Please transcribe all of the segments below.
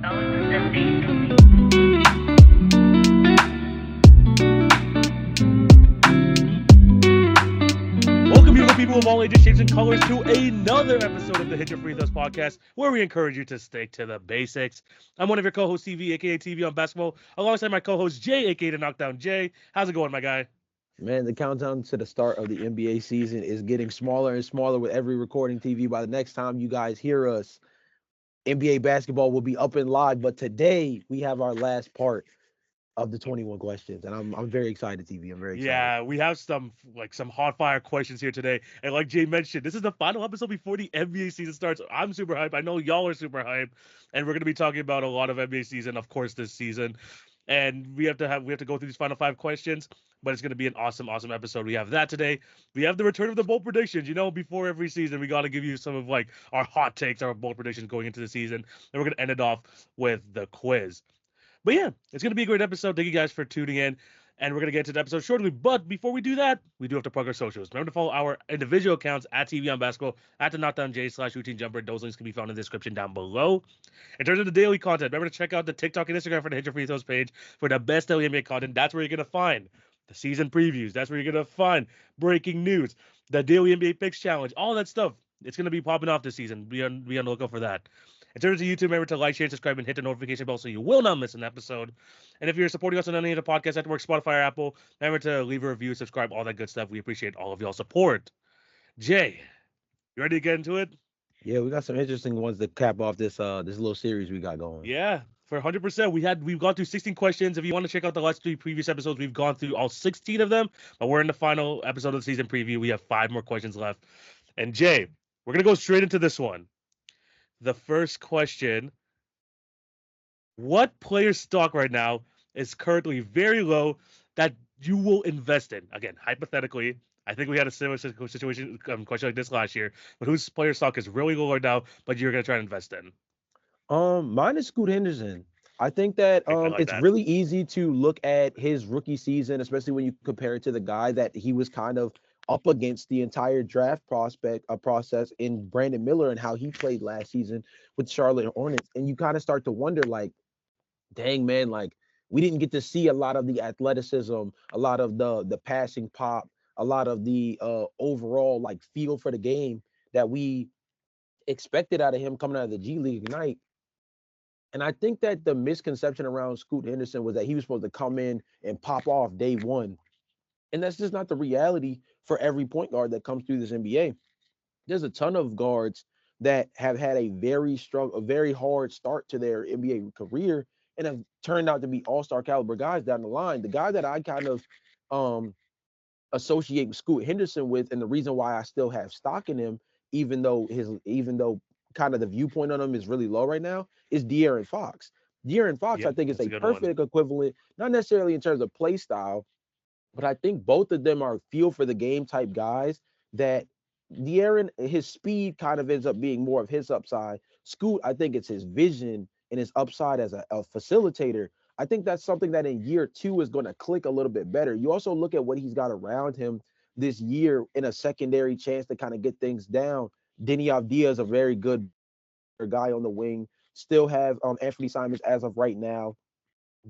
Welcome, beautiful people of all ages, shapes, and colors, to another episode of the Hit Your Free Throws podcast, where we encourage you to stick to the basics. I'm one of your co-hosts, TV, aka TV on basketball, alongside my co-host Jay, aka the Knockdown Jay. How's it going, my guy? Man, the countdown to the start of the NBA season is getting smaller and smaller with every recording TV. By the next time you guys hear us, NBA basketball will be up and live. But today we have our last part of the 21 questions, and I'm very excited, TV. I'm very excited. Yeah, we have some hot fire questions here today, and like Jay mentioned, this is the final episode before the NBA season starts. I'm super hyped. I know y'all are super hyped, and we're gonna be talking about a lot of NBA season, of course, this season. And we have to go through these final 5 questions, but it's going to be an awesome episode. We have that today. We have the return of the bold predictions. You know, before every season, we got to give you some of like our hot takes, our bold predictions going into the season, and we're going to end it off with the quiz. But yeah, it's going to be a great episode. Thank you guys for tuning in. And we're going to get to the episode shortly. But before we do that, we do have to plug our socials. Remember to follow our individual accounts at TV on Basketball, at the knockdownj/routine jumper. Those links can be found in the description down below. In terms of the daily content, remember to check out the TikTok and Instagram for the Hit Your Free Throws page for the best daily NBA content. That's where you're going to find the season previews. That's where you're going to find breaking news, the daily NBA picks challenge, all that stuff. It's going to be popping off this season. Be on the lookout for that. In terms of YouTube, remember to like, share, subscribe, and hit the notification bell so you will not miss an episode. And if you're supporting us on any of the podcast networks, Spotify or Apple, remember to leave a review, subscribe, all that good stuff. We appreciate all of y'all's support. Jay, you ready to get into it? Yeah, we got some interesting ones to cap off this little series we got going. Yeah, for 100%. We've gone through 16 questions. If you want to check out the last 3 previous episodes, we've gone through all 16 of them. But we're in the final episode of the season preview. We have 5 more questions left. And Jay, we're gonna go straight into this one. The first question: what player stock right now is currently very low that you will invest in? Again, hypothetically, I think we had a similar situation question like this last year, but whose player stock is really low right now, but you're gonna try to invest in? Mine is Scoot Henderson. I think that I like it's that. really easy to look at his rookie season, especially when you compare it to the guy that he was kind of up against the entire draft process in Brandon Miller and how he played last season with Charlotte Hornets. And you kind of start to wonder, like, dang man, like we didn't get to see a lot of the athleticism, a lot of the passing pop, a lot of the overall like feel for the game that we expected out of him coming out of the G League Ignite. And I think that the misconception around Scoot Henderson was that he was supposed to come in and pop off day one. And that's just not the reality for every point guard that comes through this NBA. There's a ton of guards that have had a very hard start to their NBA career and have turned out to be all-star caliber guys down the line. The guy that I kind of um associate Scoot Henderson with, and the reason why I still have stock in him, even though kind of the viewpoint on him is really low right now, is De'Aaron Fox. De'Aaron Fox, Yeah, I think, is that's a a good one. perfect equivalent, not necessarily in terms of play style, but I think both of them are feel for the game type guys that De'Aaron, his speed kind of ends up being more of his upside. Scoot, I think it's his vision and his upside as a facilitator. I think that's something that in year 2 is going to click a little bit better. You also look at what he's got around him this year in a secondary chance to kind of get things down. Denny Avdia is a very good guy on the wing. Still have Anthony Simons as of right now.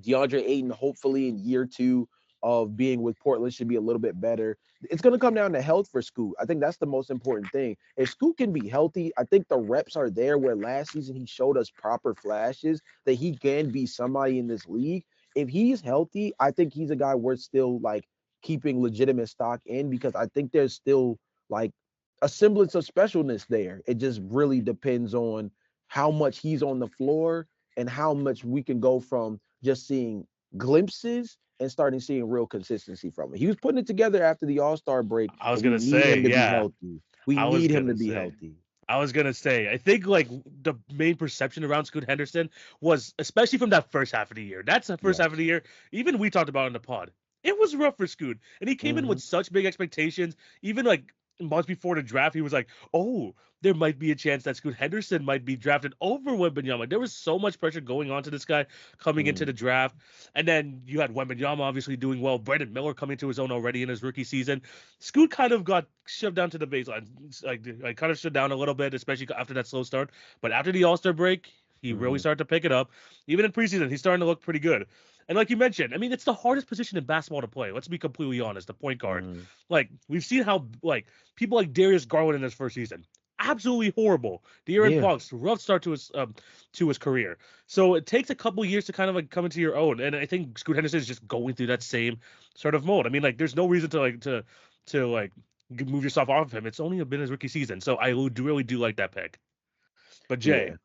DeAndre Ayton, hopefully in year 2 of being with Portland, should be a little bit better. It's going to come down to health for Scoot. I think that's the most important thing. If Scoot can be healthy, I think the reps are there where last season he showed us proper flashes that he can be somebody in this league. If he's healthy, I think he's a guy worth still like keeping legitimate stock in because I think there's still like a semblance of specialness there. It just really depends on how much he's on the floor and how much we can go from just seeing glimpses and starting seeing real consistency from him. He was putting it together after the All-Star break, I was but we gonna need say, him to be yeah. healthy. We I was need him gonna to be say. healthy. I think like the main perception around Scoot Henderson was, especially from that first half of the year. That's the first Yeah. half of the year. Even we talked about it in the pod. It was rough for Scoot, and he came in Mhm. with such big expectations. Even like months before the draft, he was like, "Oh, there might be a chance that Scoot Henderson might be drafted over Wembanyama." There was so much pressure going on to this guy coming into the Mhm. draft, and then you had Wembanyama obviously doing well. Brandon Miller coming to his own already in his rookie season. Scoot kind of got shoved down to the baseline, like kind of shut down a little bit, especially after that slow start. But after the All-Star break, He really Mm-hmm. started to pick it up. Even in preseason, he's starting to look pretty good. And like you mentioned, I mean, it's the hardest position in basketball to play. Let's be completely honest. The point guard. Mm-hmm. Like we've seen how like people like Darius Garland in his first season, absolutely horrible. De'Aaron Yeah. Fox, rough start to his career. So it takes a couple years to kind of like come into your own. And I think Scoot Henderson is just going through that same sort of mode. I mean, like there's no reason to like move yourself off of him. It's only been his rookie season, so I really do like that pick. But Yeah.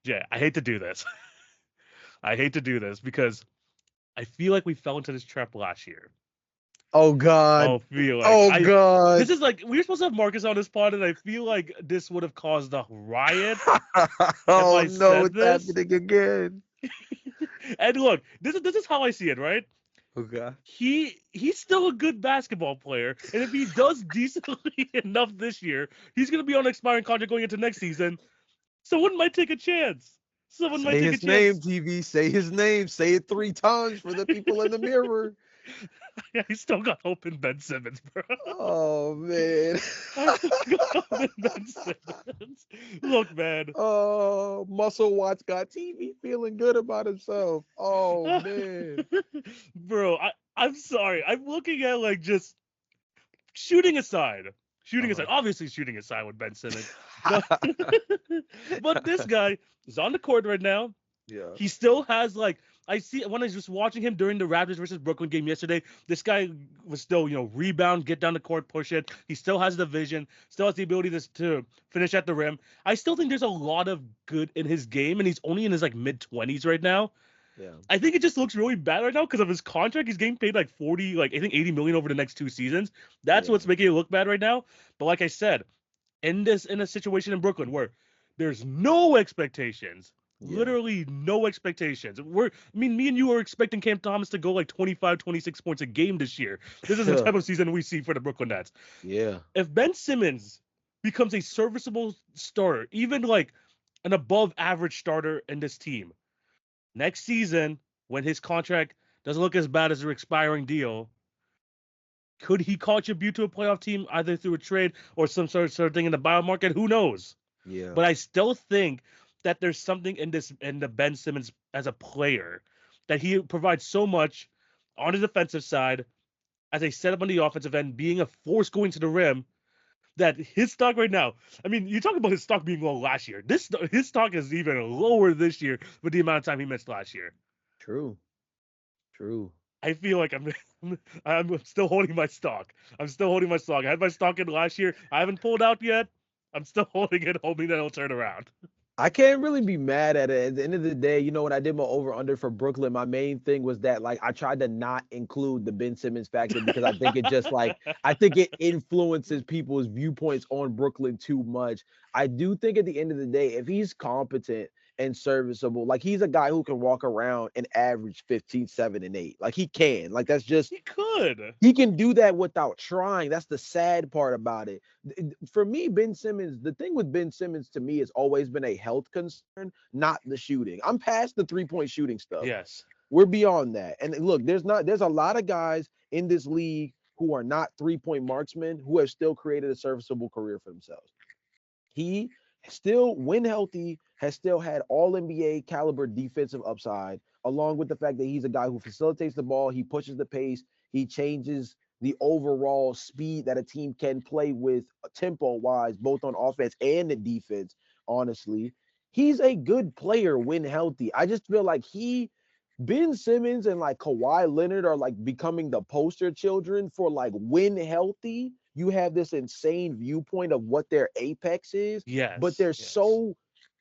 Jay, I hate to do this. I hate to do this because I feel like we fell into this trap last year. Oh God. Oh, feel like Oh I. God. This is like we were supposed to have Marcus on this pod, and I feel like this would have caused a riot if Oh I no, said it's this. happening again. And look, this is how I see it, right? Okay. He's still a good basketball player, and if he does decently enough this year, he's gonna be on an expiring contract going into next season. Someone might take a chance. Someone might Say take a his name, chance. TV. Say his name. Say it 3 times for the people in the mirror. Yeah, he still got hope in Ben Simmons, bro. Oh man. I still got hope in Ben Simmons. Look, man. Oh, Muscle Watch got TV feeling good about himself. Oh man. Bro, I'm sorry. I'm looking at like just shooting aside. Shooting aside. Uh-huh. Obviously shooting aside with Ben Simmons. But but this guy is on the court right now. Yeah. He still has like I see when I was just watching him during the Raptors versus Brooklyn game yesterday. This guy was still rebound, get down the court, push it. He still has the vision, still has the ability to finish at the rim. I still think there's a lot of good in his game, and he's only in his like mid-20s right now. Yeah. I think it just looks really bad right now because of his contract. He's getting paid like 40, like I think 80 million over the next 2 seasons. That's Yeah. what's making it look bad right now. But like I said, in a situation in Brooklyn where there's no expectations. Yeah. Literally no expectations. Me and you are expecting Cam Thomas to go like 25, 26 points a game this year. This is the type of season we see for the Brooklyn Nets. Yeah. If Ben Simmons becomes a serviceable starter, even like an above average starter in this team, next season, when his contract doesn't look as bad as an expiring deal, could he contribute to a playoff team either through a trade or some sort of thing in the buyout market? Who knows? Yeah. But I still think that there's something in the Ben Simmons as a player that he provides so much on the defensive side as a setup on the offensive end, being a force going to the rim. That his stock right now, I mean, you talk about his stock being low last year. His stock is even lower this year with the amount of time he missed last year. True. True. I feel like I'm still holding my stock. I'm still holding my stock. I had my stock in last year. I haven't pulled out yet. I'm still holding it, hoping that it'll turn around. I can't really be mad at it. At the end of the day, when I did my over-under for Brooklyn, my main thing was that like I tried to not include the Ben Simmons factor because I think it just like I think it influences people's viewpoints on Brooklyn too much. I do think at the end of the day, if he's competent and serviceable, like he's a guy who can walk around and average 15, 7, and 8. Like he can. Like that's just He could. he can do that without trying. That's the sad part about it. For me, Ben Simmons, the thing with Ben Simmons to me has always been a health concern, not the shooting. I'm past the 3-point shooting stuff. Yes. We're beyond that. And look, there's a lot of guys in this league who are not 3-point marksmen who have still created a serviceable career for themselves. He still, when healthy, has still had all NBA caliber defensive upside, along with the fact that he's a guy who facilitates the ball, he pushes the pace, he changes the overall speed that a team can play with tempo wise, both on offense and the defense. Honestly, he's a good player when healthy. I just feel like Ben Simmons and like Kawhi Leonard are like becoming the poster children for like when healthy, you have this insane viewpoint of what their apex is, but they're Yes. so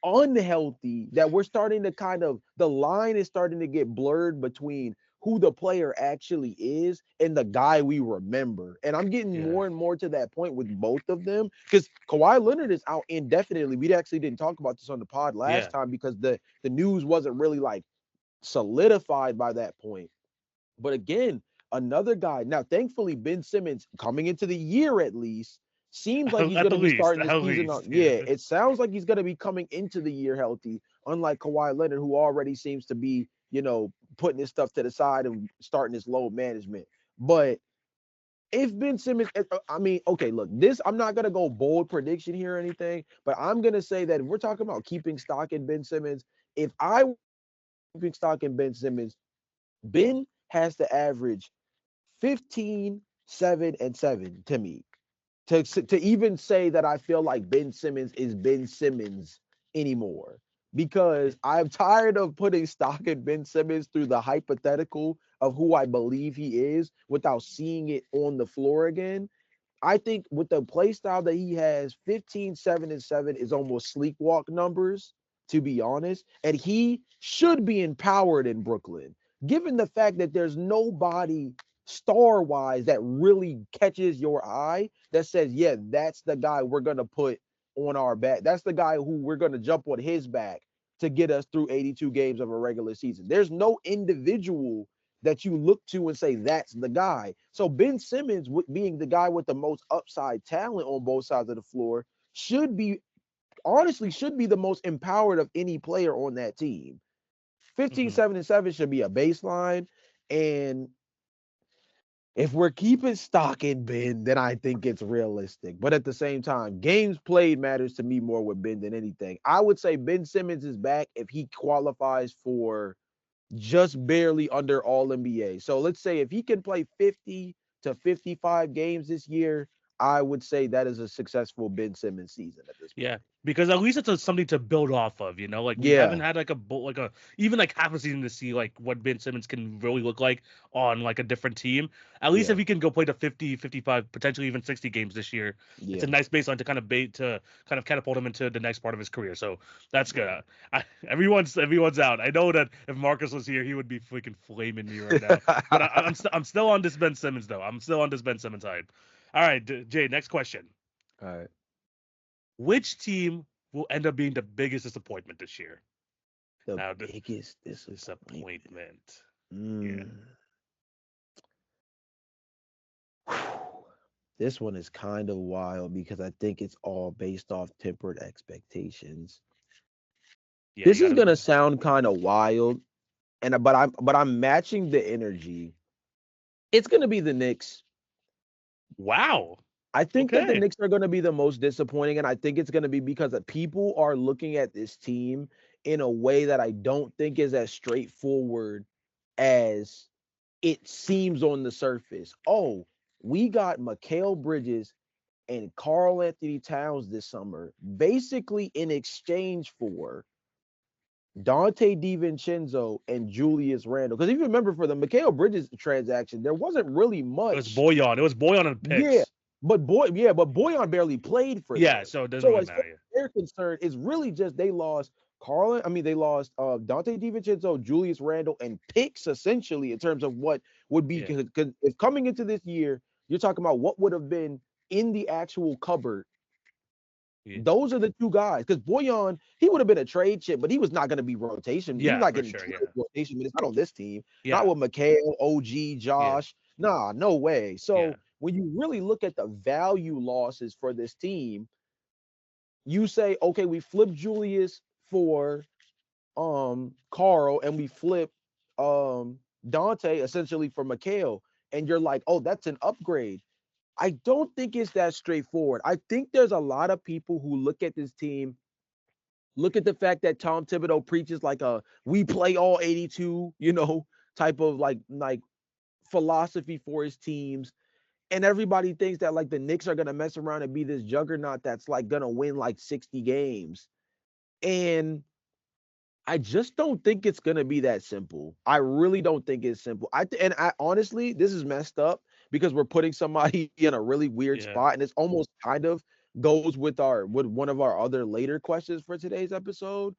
unhealthy that we're starting to the line is starting to get blurred between who the player actually is and the guy we remember. And I'm getting more and more to that point with both of them because Kawhi Leonard is out indefinitely. We actually didn't talk about this on the pod last time because the news wasn't really like solidified by that point. But again, another guy. Now, thankfully, Ben Simmons coming into the year at least seems like he's At going the to be least. starting the At season. least. Yeah, it sounds like he's going to be coming into the year healthy, unlike Kawhi Leonard, who already seems to be, putting his stuff to the side and starting his load management. But if Ben Simmons, I mean, okay, look, I'm not going to go bold prediction here or anything, but I'm going to say that if we're talking about keeping stock in Ben Simmons, If I were keeping stock in Ben Simmons, Ben has to average 15, 7, and 7 to me. To even say that I feel like Ben Simmons is Ben Simmons anymore. Because I'm tired of putting stock in Ben Simmons through the hypothetical of who I believe he is without seeing it on the floor again. I think with the play style that he has, 15, 7, and 7 is almost sleepwalk numbers, to be honest. And he should be empowered in Brooklyn, given the fact that there's nobody star-wise that really catches your eye that says, yeah, that's the guy we're gonna put on our back. That's the guy who we're gonna jump on his back to get us through 82 games of a regular season. There's no individual that you look to and say that's the guy. So Ben Simmons, being the guy with the most upside talent on both sides of the floor, should be honestly should be the most empowered of any player on that team. 15, Hmm. 7, and 7 should be a baseline. And if we're keeping stock in Ben, then I think it's realistic. But at the same time, games played matters to me more with Ben than anything. I would say Ben Simmons is back if he qualifies for just barely under all NBA. So let's say if he can play 50 to 55 games this year, I would say that is a successful Ben Simmons season at this Yeah, point. because at least it's something to build off of, you know. Like we haven't Yeah, had like a even like half a season to see like what Ben Simmons can really look like on like a different team. At least if yeah, he can go play to 50, 55, potentially even 60 games this year, it's a yeah, nice baseline to kind of bait to kind of catapult him into the next part of his career. So that's good. yeah. Everyone's out. I know that if Marcus was here, he would be freaking flaming me right now. But I'm still on this Ben Simmons though. I'm still on this Ben Simmons hype. All right, Jay. Next question. All right. Which team will end up being the biggest disappointment this year? The Now, biggest disappointment. disappointment. Yeah. Mm. This one is kind of wild because I think it's all based off tempered expectations. Yeah, you This is gotta. gonna sound kind of wild, and but I'm matching the energy. It's gonna be the Knicks. Wow. I think that the Okay. Knicks are going to be the most disappointing, and I think it's going to be because people are looking at this team in a way that I don't think is as straightforward as it seems on the surface. Oh, we got Mikal Bridges and Carl Anthony Towns this summer, basically in exchange for Dante DiVincenzo and Julius Randle. Because if you remember for the Mikal Bridges transaction, there wasn't really It was much. Boyan. It was Boyan and Yeah, picks. but Boyan barely played for Yeah, them. so it doesn't So really as far matter. as they're concerned, it's really just they lost Carlin. I mean, they lost Dante DiVincenzo, Julius Randle, and picks essentially in terms of what would be Yeah. because if coming into this year, you're talking about what would have been in the actual cupboard. Yeah. Those are the two guys. Because Boyan, he would have been a trade chip, but he was not going to be rotation. He's Yeah, not for getting sure. 20 Yeah. rotation minutes. Not on this team. Not Yeah. with McHale, OG, Yeah. Josh. Nah, no way. Yeah. So when you really look at the value losses for this team, you say, okay, we flipped Julius for Carl, and we flip Dante essentially for McHale, and you're like, oh, that's an upgrade. I don't think it's that straightforward. I think there's a lot of people who look at this team, look at the fact that Tom Thibodeau preaches like a we play all 82, type of like philosophy for his teams. And everybody thinks that like the Knicks are gonna mess around and be this juggernaut that's like gonna win like 60 games. And I just don't think it's gonna be that simple. I really don't think it's simple. And I honestly, this is messed up because we're putting somebody in a really weird Yeah. spot, and it's almost kind of goes with one of our other later questions for today's episode.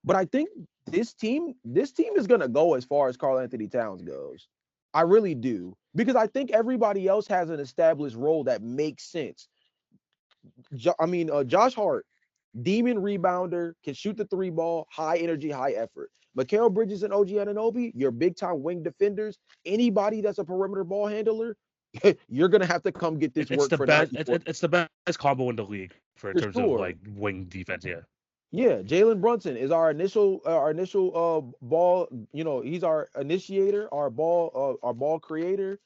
But I think this team is gonna go as far as Carl Anthony Towns goes. I really do because I think everybody else has an established role that makes sense. Josh Hart, demon rebounder, can shoot the three ball, high energy, high effort. Mikal Bridges and OG Anunoby, your big time wing defenders. Anybody that's a perimeter ball handler, you're gonna have to come get this It's work the for best. 94 It's the best combo in the league for in for terms of like sure. wing defense. Yeah. Yeah, Jalen Brunson is our initial ball. He's our initiator, our ball creator.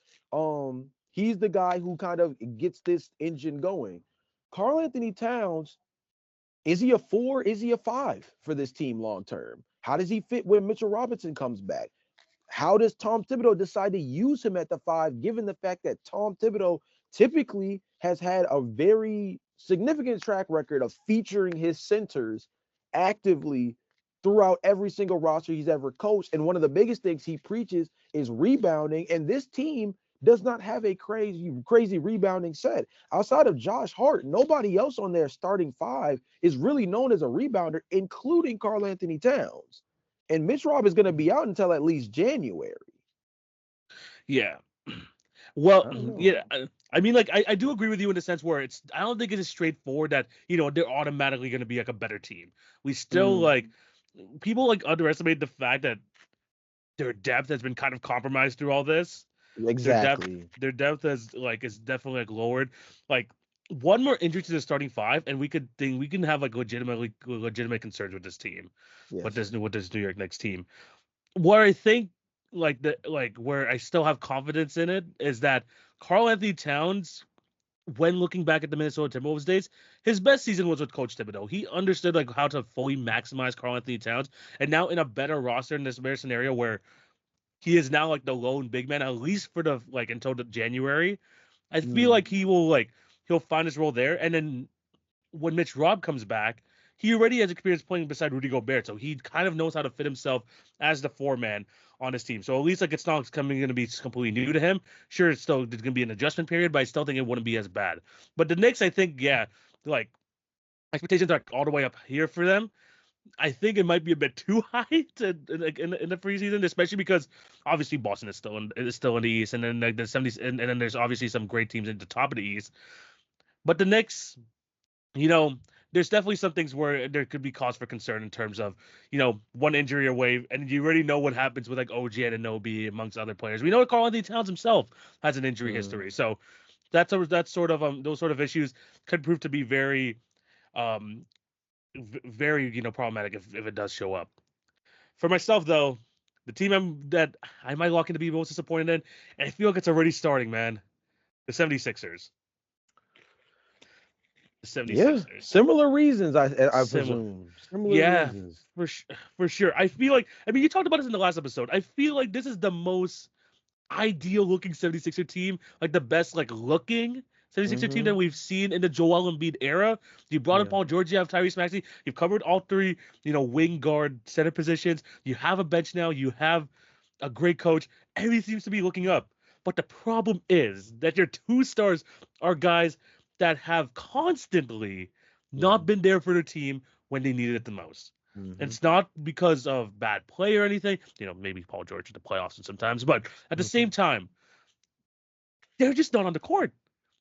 He's the guy who kind of gets this engine going. Carl Anthony Towns, is he a 4? Is he a 5 for this team long term? How does he fit when Mitchell Robinson comes back? How does Tom Thibodeau decide to use him at the 5, given the fact that Tom Thibodeau typically has had a very significant track record of featuring his centers actively throughout every single roster he's ever coached? And one of the biggest things he preaches is rebounding. And this team does not have a crazy rebounding set. Outside of Josh Hart, nobody else on their starting 5 is really known as a rebounder, including Karl Anthony Towns. And Mitch Rob is going to be out until at least January. Yeah. Well, I don't know. yeah, I mean, like, I do agree with you in the sense where I don't think it is straightforward that, they're automatically going to be like a better team. We still, like, people like underestimate the fact that their depth has been kind of compromised through all this. Exactly. Their depth is definitely like lowered. Like, one more injury to the starting 5, and we can have like legitimate concerns with this team, Yes. with this New York Knicks team. Where I think where I still have confidence in it is that Karl Anthony Towns, when looking back at the Minnesota Timberwolves days, his best season was with Coach Thibodeau. He understood like how to fully maximize Karl Anthony Towns, and now in a better roster in this better scenario where he is now like the lone big man, at least for the until the January. I feel like he'll find his role there, and then when Mitch Rob comes back, he already has experience playing beside Rudy Gobert, so he kind of knows how to fit himself as the 4-man on his team. So at least like it's not going to be completely new to him. Sure, it's still going to be an adjustment period, but I still think it wouldn't be as bad. But the Knicks, I think, like expectations are all the way up here for them. I think it might be a bit too high to like in the preseason, especially because obviously Boston is still in the East, and then like the 70s, and then there's obviously some great teams at the top of the East. But the Knicks, there's definitely some things where there could be cause for concern in terms of, one injury away, and you already know what happens with like OG Anunoby amongst other players. We know that Karl Anthony Towns himself has an injury history, so that's sort of those sort of issues could prove to be very, very problematic if it does show up. For myself though, the team that I might lock in to be most disappointed in, and I feel like it's already starting, man. The 76ers. The 76ers. Yeah, similar reasons, I Similar. presume. Similar Yeah, reasons. for sure. I feel like, you talked about this in the last episode. I feel like this is the most ideal looking 76er team, like the best like looking 76er team that we've seen in the Joel Embiid era. You brought up Paul George, you have Tyrese Maxey, you've covered all 3, wing, guard, center positions. You have a bench now, you have a great coach. Everything seems to be looking up. But the problem is that your 2 stars are guys that have constantly not been there for their team when they needed it the most. It's not because of bad play or anything. Maybe Paul George in the playoffs sometimes, but at the same time, they're just not on the court.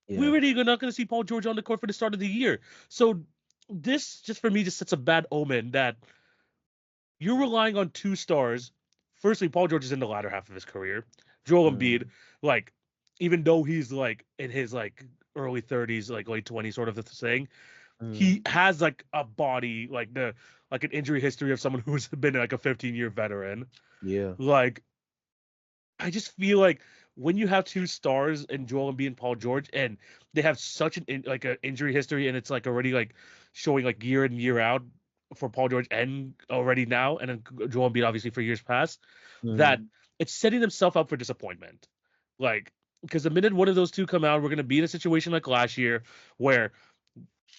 Yeah. We're already not going to see Paul George on the court for the start of the year. So this, just for me, just sets a bad omen that you're relying on 2 stars. Firstly, Paul George is in the latter half of his career. Joel Embiid, like, even though he's like in his like early 30s, like late 20s, sort of the thing, he has like a body like an injury history of someone who's been like a 15-year veteran. Yeah. Like, I just feel like when you have 2 stars in Joel Embiid and Paul George, and they have such an injury history, and it's like already like showing like year in year out for Paul George and already now, and then Joel Embiid obviously for years past, that it's setting themselves up for disappointment. Like, because the minute one of those 2 come out, we're gonna be in a situation like last year where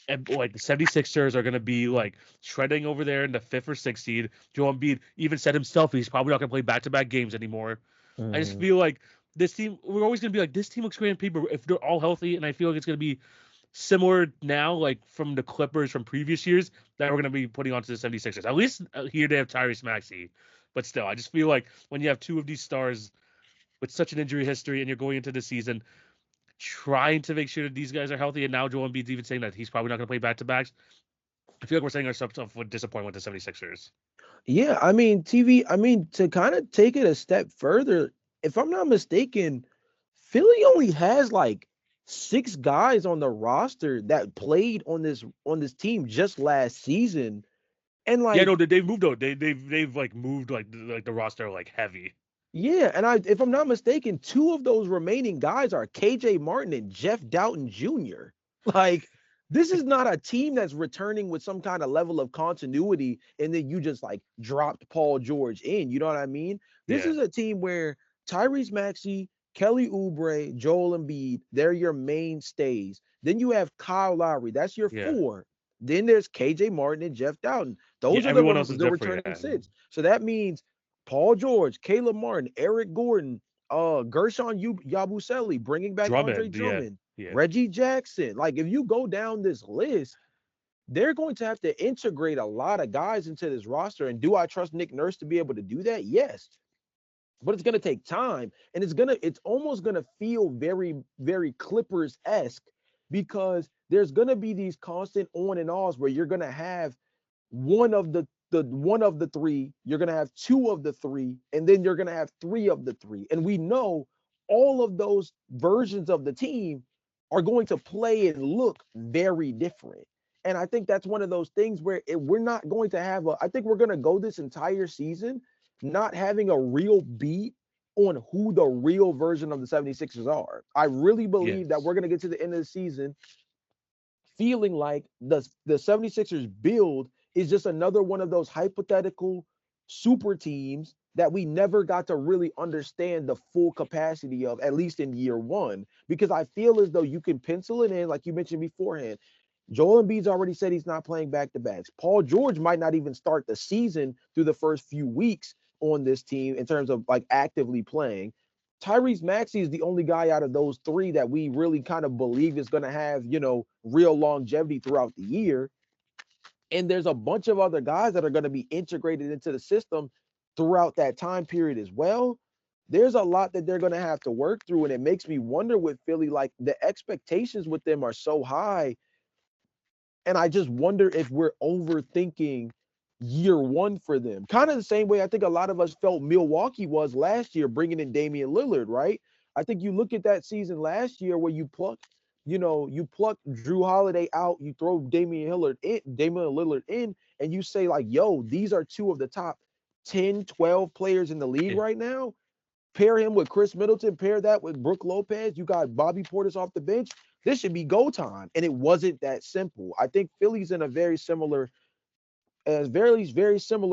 like the 76ers are going to be like shredding over there in the 5th or 6th seed. Joel Embiid even said himself he's probably not going to play back-to-back games anymore. I just feel like this team, we're always going to be like, this team looks great on paper if they're all healthy, and I feel like it's going to be similar now, like from the Clippers from previous years, that we're going to be putting onto the 76ers. At least here they have Tyrese Maxey. But still, I just feel like when you have 2 of these stars with such an injury history and you're going into the season trying to make sure that these guys are healthy, and now Joel Embiid's even saying that he's probably not going to play back-to-backs, I feel like we're setting ourselves up for disappointment with the 76ers. Yeah, to kind of take it a step further, if I'm not mistaken, Philly only has like 6 guys on the roster that played on this team just last season. And like, yeah, no, they've moved out. They've like moved like the roster like heavy. Yeah, and if I'm not mistaken, 2 of those remaining guys are KJ Martin and Jeff Doughton Jr. Like, This is not a team that's returning with some kind of level of continuity and then you just like dropped Paul George in. You know what I mean? This Yeah, is a team where Tyrese Maxey, Kelly Oubre, Joel Embiid, they're your mainstays. Then you have Kyle Lowry. That's your yeah, four. Then there's KJ Martin and Jeff Dowden. yeah. Those are Everyone else is the different. returning Yeah, six. So that means Paul George, Caleb Martin, Eric Gordon, Gershon Yabusele, bringing back Andre Drummond. Yeah, Drummond, yeah. Reggie Jackson. Like if you go down this list, they're going to have to integrate a lot of guys into this roster. And do I trust Nick Nurse to be able to do that? Yes. But it's going to take time. And it's almost going to feel very, very Clippers esque because there's going to be these constant on and offs where you're going to have one of the three, you're going to have two of the three, and then you're going to have three of the three. And we know all of those versions of the team are going to play and look very different. And I think that's one of those things where we're not going to have I think we're going to go this entire season not having a real beat on who the real version of the 76ers are. I really believe that Yes. we're going to get to the end of the season feeling like the 76ers build is just another one of those hypothetical super teams that we never got to really understand the full capacity of, at least in year one, because I feel as though you can pencil it in, like you mentioned beforehand. Joel Embiid's already said he's not playing back to backs. Paul George might not even start the season through the first few weeks on this team in terms of like actively playing. Tyrese Maxey is the only guy out of those three that we really kind of believe is going to have, real longevity throughout the year. And there's a bunch of other guys that are going to be integrated into the system throughout that time period as well. There's a lot that they're going to have to work through. And it makes me wonder with Philly, like the expectations with them are so high. And I just wonder if we're overthinking year one for them. Kind of the same way I think a lot of us felt Milwaukee was last year, bringing in Damian Lillard, right? I think you look at that season last year where you pluck Drew Holiday out, you throw Damian Lillard in, and you say, like, yo, these are two of the top 10, 12 players in the league Yeah. right now. Pair him with Chris Middleton, pair that with Brooke Lopez. You got Bobby Portis off the bench. This should be go time. And it wasn't that simple. I think Philly's in a very similar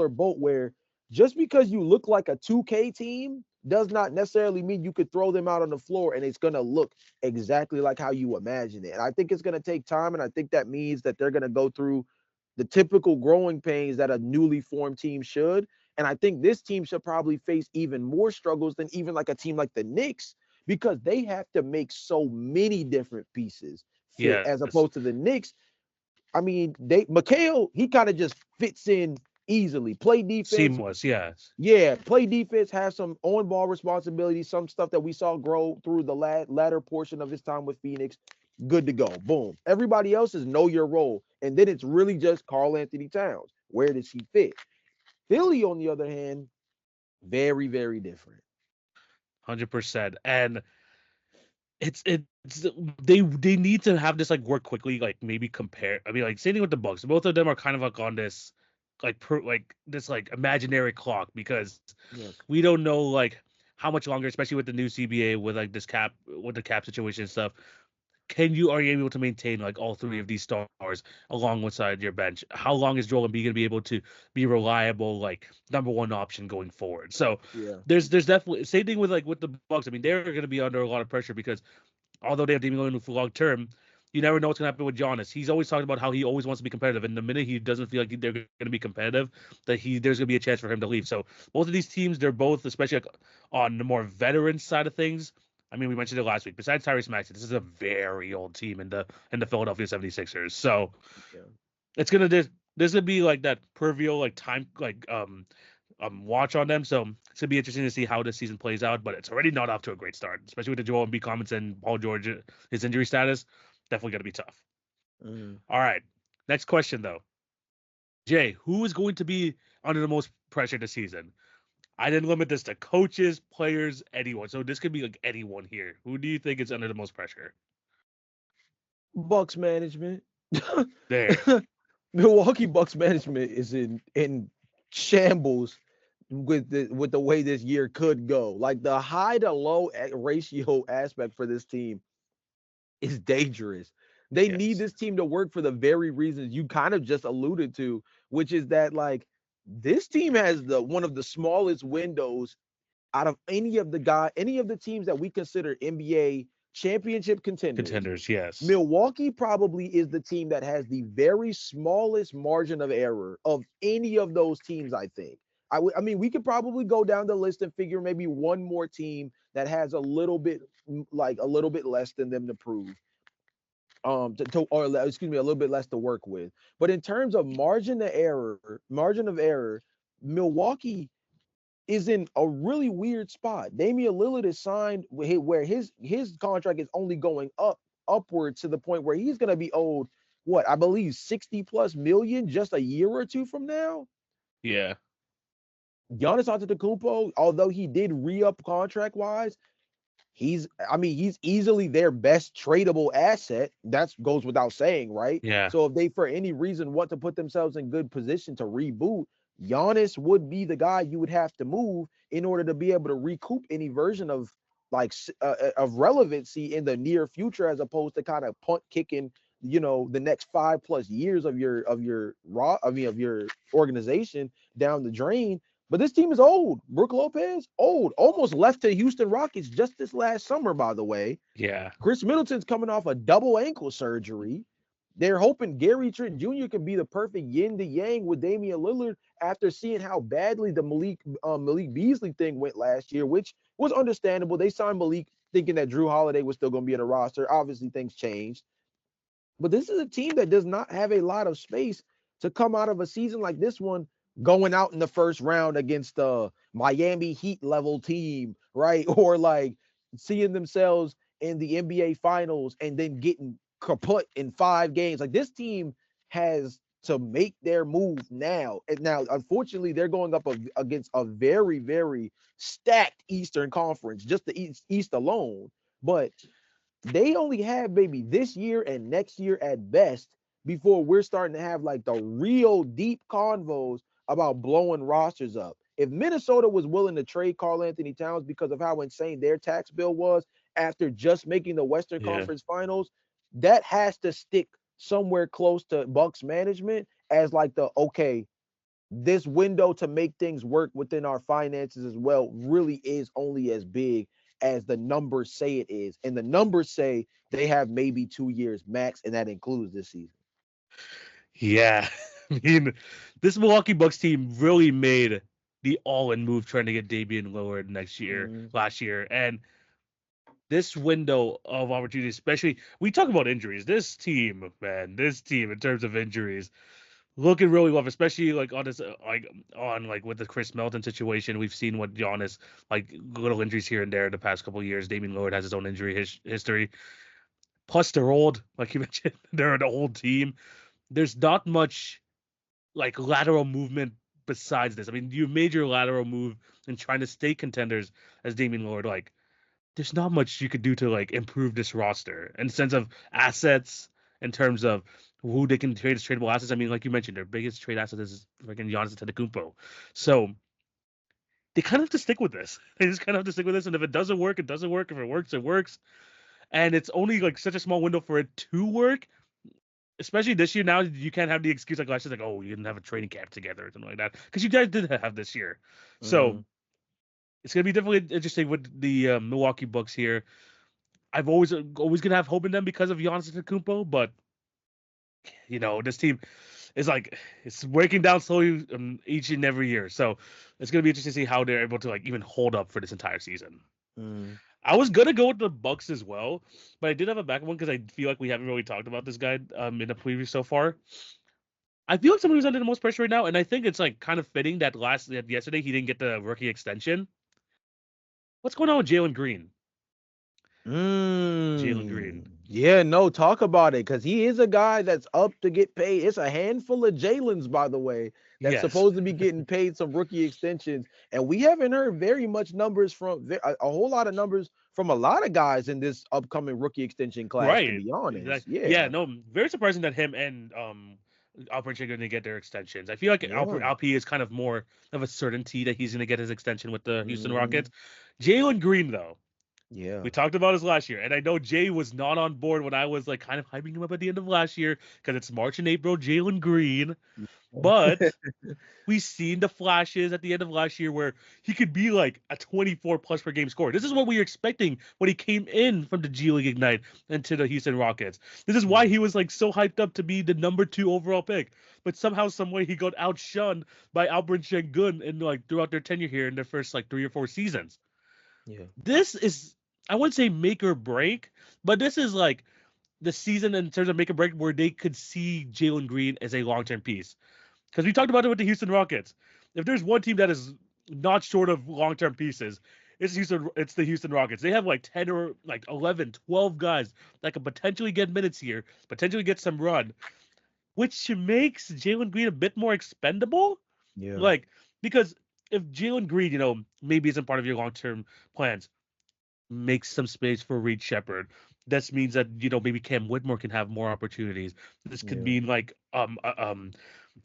boat where just because you look like a 2K team does not necessarily mean you could throw them out on the floor and it's going to look exactly like how you imagine it. And I think it's going to take time. And I think that means that they're going to go through the typical growing pains that a newly formed team should. And I think this team should probably face even more struggles than even like a team like the Knicks because they have to make so many different pieces fit as Yes. opposed to the Knicks. I mean, Mikhail, he kind of just fits in easily. Play defense, Seamless. Yes. yeah, play defense, have some on-ball responsibility, some stuff that we saw grow through the latter portion of his time with Phoenix. Good to go. Boom. Everybody else is know your role. And then it's really just Karl Anthony Towns. Where does he fit? Philly, on the other hand, very, very different. 100%. And it's they need to have this like work quickly, like maybe compare. I mean, like same thing with the Bucks. Both of them are kind of like on this like this like imaginary clock because Yes. we don't know like how much longer, especially with the new CBA with like this cap with the cap situation and stuff. Are you able to maintain like all three of these stars alongside your bench? How long is Joel Embiid going to be able to be reliable, like number one option going forward? So Yeah. there's definitely same thing with like with the Bucks. I mean, they're going to be under a lot of pressure because although they have Damian Lillard for long term, you never know what's going to happen with Giannis. He's always talked about how he always wants to be competitive, and the minute he doesn't feel like they're going to be competitive, that there's going to be a chance for him to leave. So both of these teams, they're both, especially like on the more veteran side of things. I mean, we mentioned it last week. Besides Tyrese Maxey, this is a very old team in the Philadelphia 76ers. So Yeah. it's gonna there's gonna be like that pervial like time watch on them. So it's gonna be interesting to see how this season plays out. But it's already not off to a great start, especially with the Joel Embiid comments and Paul George, his injury status. Definitely gonna be tough. Mhm. All right, next question though, Jay, who is going to be under the most pressure this season? I didn't limit this to coaches, players, anyone. So this could be like anyone here. Who do you think is under the most pressure? Bucks management. There. Milwaukee Bucks management is in shambles with the way this year could go. Like the high to low ratio aspect for this team is dangerous. They need Yes. this team to work for the very reasons you kind of just alluded to, which is that like this team has the one of the smallest windows out of any of the teams that we consider NBA championship contenders. Contenders, yes. Milwaukee probably is the team that has the very smallest margin of error of any of those teams, I think. I mean, we could probably go down the list and figure maybe one more team that has a little bit like a little bit less than them to prove or excuse me, a little bit less to work with. But in terms of margin of error, Milwaukee is in a really weird spot. Damian Lillard is signed where his contract is only going upward to the point where he's going to be owed what I believe 60 plus million just a year or two from now. Yeah. Giannis Antetokounmpo, although he did re-up contract wise, he's easily their best tradable asset. That goes without saying, right? Yeah. So if they for any reason want to put themselves in good position to reboot, Giannis would be the guy you would have to move in order to be able to recoup any version of of relevancy in the near future, as opposed to kind of punt kicking, the next 5+ years of your organization down the drain. But this team is old. Brook Lopez, old. Almost left to Houston Rockets just this last summer, by the way. Yeah. Chris Middleton's coming off a double ankle surgery. They're hoping Gary Trent Jr. can be the perfect yin to yang with Damian Lillard after seeing how badly the Malik Beasley thing went last year, which was understandable. They signed Malik thinking that Drew Holiday was still going to be in the roster. Obviously, things changed. But this is a team that does not have a lot of space to come out of a season like this one, going out in the first round against a Miami Heat level team, right? Or like seeing themselves in the NBA finals and then getting kaput in 5 games. Like this team has to make their move now. And now, unfortunately, they're going up against a very, very stacked Eastern Conference, just the East alone. But they only have maybe this year and next year at best before we're starting to have like the real deep convos about blowing rosters up. If Minnesota was willing to trade Karl Anthony Towns because of how insane their tax bill was after just making the Western Yeah. Conference Finals, that has to stick somewhere close to Bucks management as like the okay, this window to make things work within our finances as well really is only as big as the numbers say it is. And the numbers say they have maybe 2 years max, and that includes this season. Yeah. I mean, this Milwaukee Bucks team really made the all-in move trying to get Damian Lillard last year. And this window of opportunity, especially, we talk about injuries. This team in terms of injuries, looking really rough, especially like on this, with the Chris Melton situation. We've seen what Giannis, like little injuries here and there the past couple of years. Damian Lillard has his own injury history. Plus, they're old, like you mentioned. They're an old team. There's not much like lateral movement besides this. I mean, you made your lateral move and trying to stay contenders as Damian Lillard. Like, there's not much you could do to like improve this roster in the sense of assets, in terms of who they can trade as tradable assets. I mean, like you mentioned, their biggest trade asset is freaking Giannis Antetokounmpo. So they kind of have to stick with this. They just kind of have to stick with this. And if it doesn't work, it doesn't work. If it works, it works. And it's only like such a small window for it to work. Especially this year, now you can't have the excuse like last year, like, oh, you didn't have a training camp together or something like that, because you guys did have this year. So it's gonna be definitely interesting with the Milwaukee Bucks here. I've always gonna have hope in them because of Giannis Antetokounmpo, but this team is like it's breaking down slowly each and every year. So it's gonna be interesting to see how they're able to like even hold up for this entire season. I was gonna go with the Bucks as well, but I did have a backup one because I feel like we haven't really talked about this guy in the preview so far. I feel like someone who's under the most pressure right now, and I think it's like kind of fitting that yesterday he didn't get the rookie extension. What's going on with Jalen Green? Jalen Green. Yeah, no, talk about it, because he is a guy that's up to get paid. It's a handful of Jalen's, by the way, that's supposed to be getting paid some rookie extensions, and we haven't heard very much numbers from a whole lot of numbers from a lot of guys in this upcoming rookie extension class. Right. To be honest, yeah, no, very surprising that him and Alperen are going to get their extensions. I feel like Alp is kind of more of a certainty that he's going to get his extension with the Houston Rockets. Jalen Green, though, Yeah. We talked about this last year, and I know Jay was not on board when I was like kind of hyping him up at the end of last year because it's March and April, Jalen Green. But we seen the flashes at the end of last year where he could be like a 24 plus per game scorer. This is what we were expecting when he came in from the G League Ignite into the Houston Rockets. This is why he was like so hyped up to be the number 2 overall pick. But somehow, some way, he got outshunned by Alperen Şengün in like throughout their tenure here in their first like 3 or 4 seasons. Yeah. This is, I wouldn't say make or break, but this is like the season in terms of make or break where they could see Jalen Green as a long term piece. Because we talked about it with the Houston Rockets. If there's one team that is not short of long term pieces, it's the Houston Rockets. They have like 10 or like 11, 12 guys that could potentially get minutes here, potentially get some run, which makes Jalen Green a bit more expendable. Yeah. Like, because if Jalen Green, maybe isn't part of your long term plans, make some space for Reed Shepard. This means that maybe Cam Whitmore can have more opportunities. This could Yeah. mean like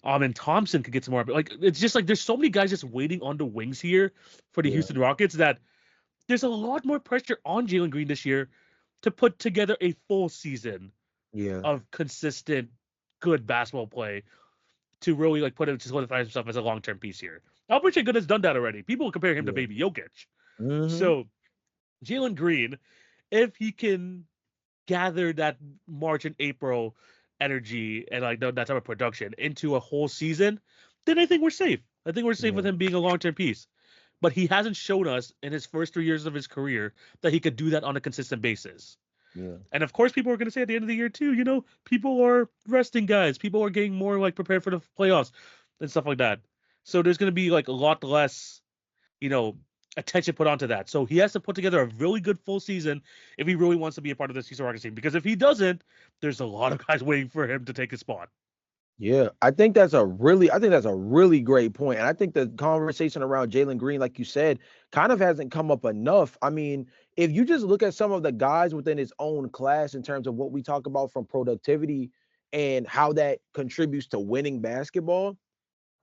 and Thompson could get some more. Like it's just like there's so many guys just waiting on the wings here for the Yeah. Houston Rockets that there's a lot more pressure on Jalen Green this year to put together a full season Yeah. of consistent, good basketball play to really like put him to solidify himself as a long term piece here. Albert Good has done that already. People compare him to Yeah. Baby Jokic. Mm-hmm. So Jalen Green, if he can gather that March and April energy and like that type of production into a whole season, then I think we're safe. I think we're safe Yeah. with him being a long term piece. But he hasn't shown us in his first 3 years of his career that he could do that on a consistent basis. Yeah. And of course, people are going to say at the end of the year too, people are resting guys. People are getting more like prepared for the playoffs and stuff like that. So there's going to be like a lot less, you know, attention put onto that. So he has to put together a really good full season if he really wants to be a part of this Houston Rockets team. Because if he doesn't, there's a lot of guys waiting for him to take his spot. Yeah, I think that's a really great point. And I think the conversation around Jalen Green, like you said, kind of hasn't come up enough. I mean, if you just look at some of the guys within his own class in terms of what we talk about from productivity and how that contributes to winning basketball,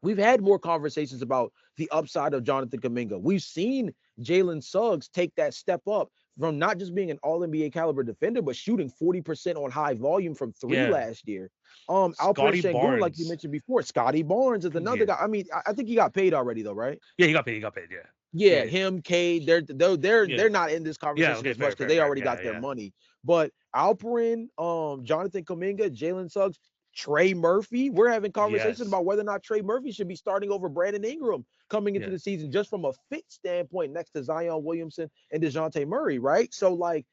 we've had more conversations about the upside of Jonathan Kuminga. We've seen Jalen Suggs take that step up from not just being an all NBA caliber defender, but shooting 40% on high volume from three Yeah. last year. Alperen Scotty Şengün, like you Barnes. mentioned before, Scotty Barnes is another Yeah. guy. I mean, I think he got paid already though, right? Yeah, he got paid. He got paid. Yeah. Yeah, Yeah. him, Cade, they're Yeah. they're not in this Yeah. conversation Okay. as much Fair. because Fair. they Fair. already Yeah. got their Yeah. money. But Alperen, Jonathan Kuminga, Jalen Suggs, Trey Murphy, we're having conversations Yes. about whether or not Trey Murphy should be starting over Brandon Ingram coming into Yeah. the season just from a fit standpoint next to Zion Williamson and DeJounte Murray, right? So like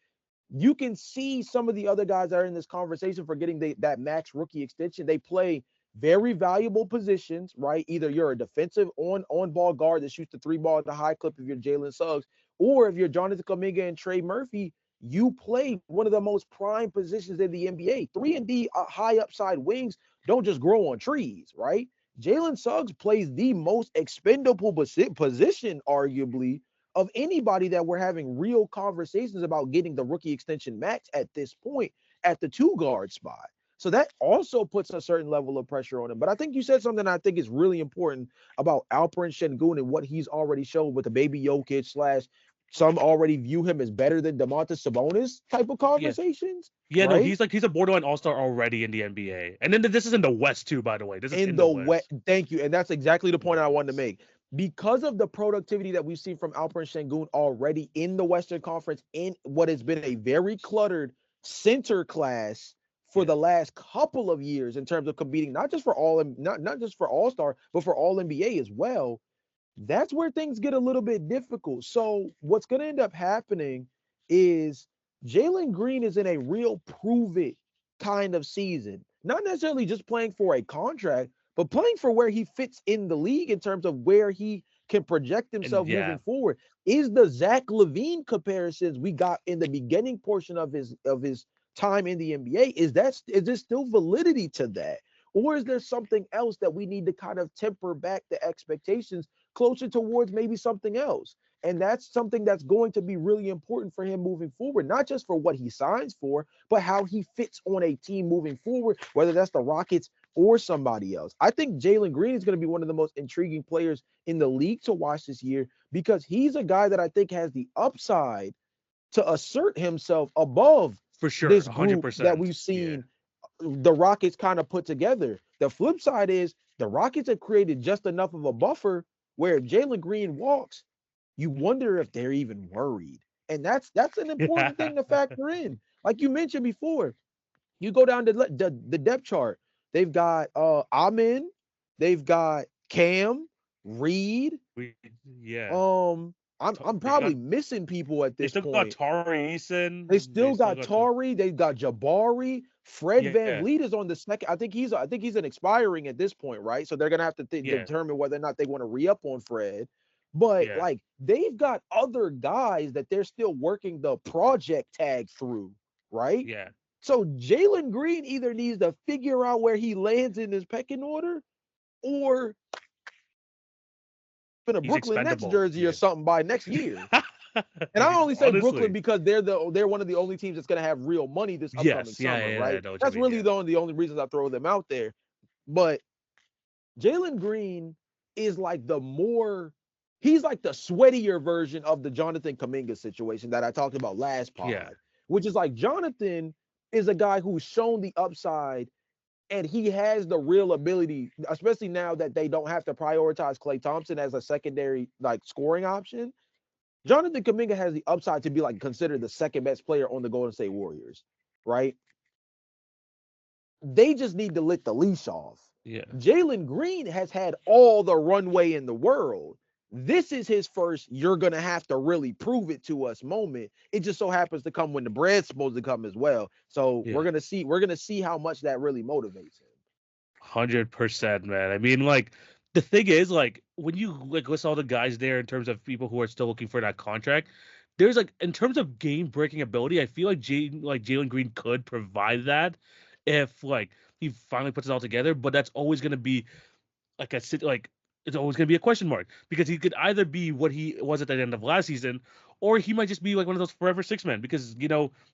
you can see some of the other guys that are in this conversation for getting that max rookie extension. They play very valuable positions, right? Either you're a defensive on ball guard that shoots the three ball at the high clip if you're Jalen Suggs, or if you're Jonathan Kuminga and Trey Murphy, you play one of the most prime positions in the NBA. 3 and D high upside wings don't just grow on trees, right? Jalen Suggs plays the most expendable position, arguably, of anybody that we're having real conversations about getting the rookie extension max at this point at the 2 guard spot. So that also puts a certain level of pressure on him. But I think you said something I think is really important about Alperen Şengün and what he's already showed with the baby Jokic slash some already view him as better than Domantas Sabonis type of Yeah. conversations, Yeah. No, right? he's a borderline all-star already in the NBA. And then this is in the West too, by the way. This is In in the the wet. West. Thank you. And that's exactly the In the point I wanted to West. make. Because of the productivity that we've seen from Alperen Şengün already in the Western Conference, in what has been a very cluttered center class for Yeah. the last couple of years in terms of competing, not just for not just for All-Star, but for All NBA as well. That's where things get a little bit difficult. So what's going to end up happening is Jalen Green is in a real prove it kind of season, not necessarily just playing for a contract, but playing for where he fits in the league in terms of where he can project And himself yeah. moving forward. Is the Zach Levine comparisons we got in the beginning portion of his time in the NBA, is there still validity to that? Or is there something else that we need to kind of temper back the expectations closer towards maybe something else? And that's something that's going to be really important for him moving forward, not just for what he signs for, but how he fits on a team moving forward, whether that's the Rockets or somebody else. I think Jalen Green is going to be one of the most intriguing players in the league to watch this year because he's a guy that I think has the upside to assert himself above For sure, this group that 100%. we've Yeah. seen the Rockets kind of put together. The flip side is the Rockets have created just enough of a buffer where if Jalen Green walks, you wonder if they're even worried. And that's an Yeah. important thing to factor in. Like you mentioned before, you go down the depth chart. They've got Amin, they've got Cam, Reed. We yeah. I'm They got probably missing people at they this still got point. Tari They Eason. They still still got got some. Tari. They got Jabari. Fred Van Yeah. Vliet is on the second. I think he's an expiring at this point, right? So they're gonna have to Yeah. determine whether or not they want to re-up on Fred. But Yeah. like they've got other guys that they're still working the project tag through, right? Yeah. So Jalen Green either needs to figure out where he lands in his pecking order, or in a He's Brooklyn Nets expendable. jersey or Yeah. something by next year. And I only say Brooklyn Honestly. because they're one of the only teams that's going to have real money this upcoming Yes. Yeah, summer, yeah, yeah. I right? know what you That's mean. really Yeah. the only reasons I throw them out there. But Jalen Green is like he's like the sweatier version of the Jonathan Kuminga situation that I talked about last Yeah. pod, which is like Jonathan is a guy who's shown the upside and he has the real ability, especially now that they don't have to prioritize Klay Thompson as a secondary like scoring option. Jonathan Kuminga has the upside to be like considered the second best player on the Golden State Warriors, right? They just need to let the leash off. Yeah. Jalen Green has had all the runway in the world. This is his first, you're going to have to really prove it to us moment. It just so happens to come when the bread's supposed to come as well. So Yeah. we're going to see how much that really motivates him. 100%, man. I mean, like, the thing is, like, when you like list all the guys there in terms of people who are still looking for that contract, there's like in terms of game breaking ability, I feel like Jalen Green could provide that if like he finally puts it all together. But that's always going to be like it's always going to be a question mark because he could either be what he was at the end of last season, or he might just be like one of those forever six men because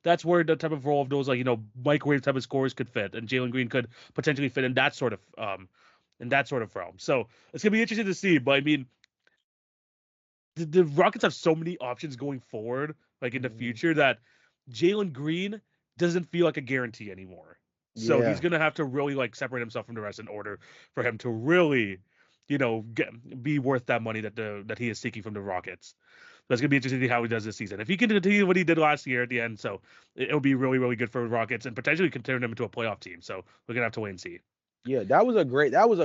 that's where the type of role of those like microwave type of scorers could fit, and Jalen Green could potentially fit in that sort of realm. So it's gonna be interesting to see. But I mean, the Rockets have so many options going forward, like in the future, that Jalen Green doesn't feel like a guarantee anymore. So he's Yeah. gonna have to really like separate himself from the rest in order for him to really, be worth that money that he is seeking from the Rockets. So it's gonna be interesting to see how he does this season. If he can continue what he did last year at the end, so it'll be really, really good for the Rockets and potentially can turn them into a playoff team. So we're gonna have to wait and see. Yeah, that was a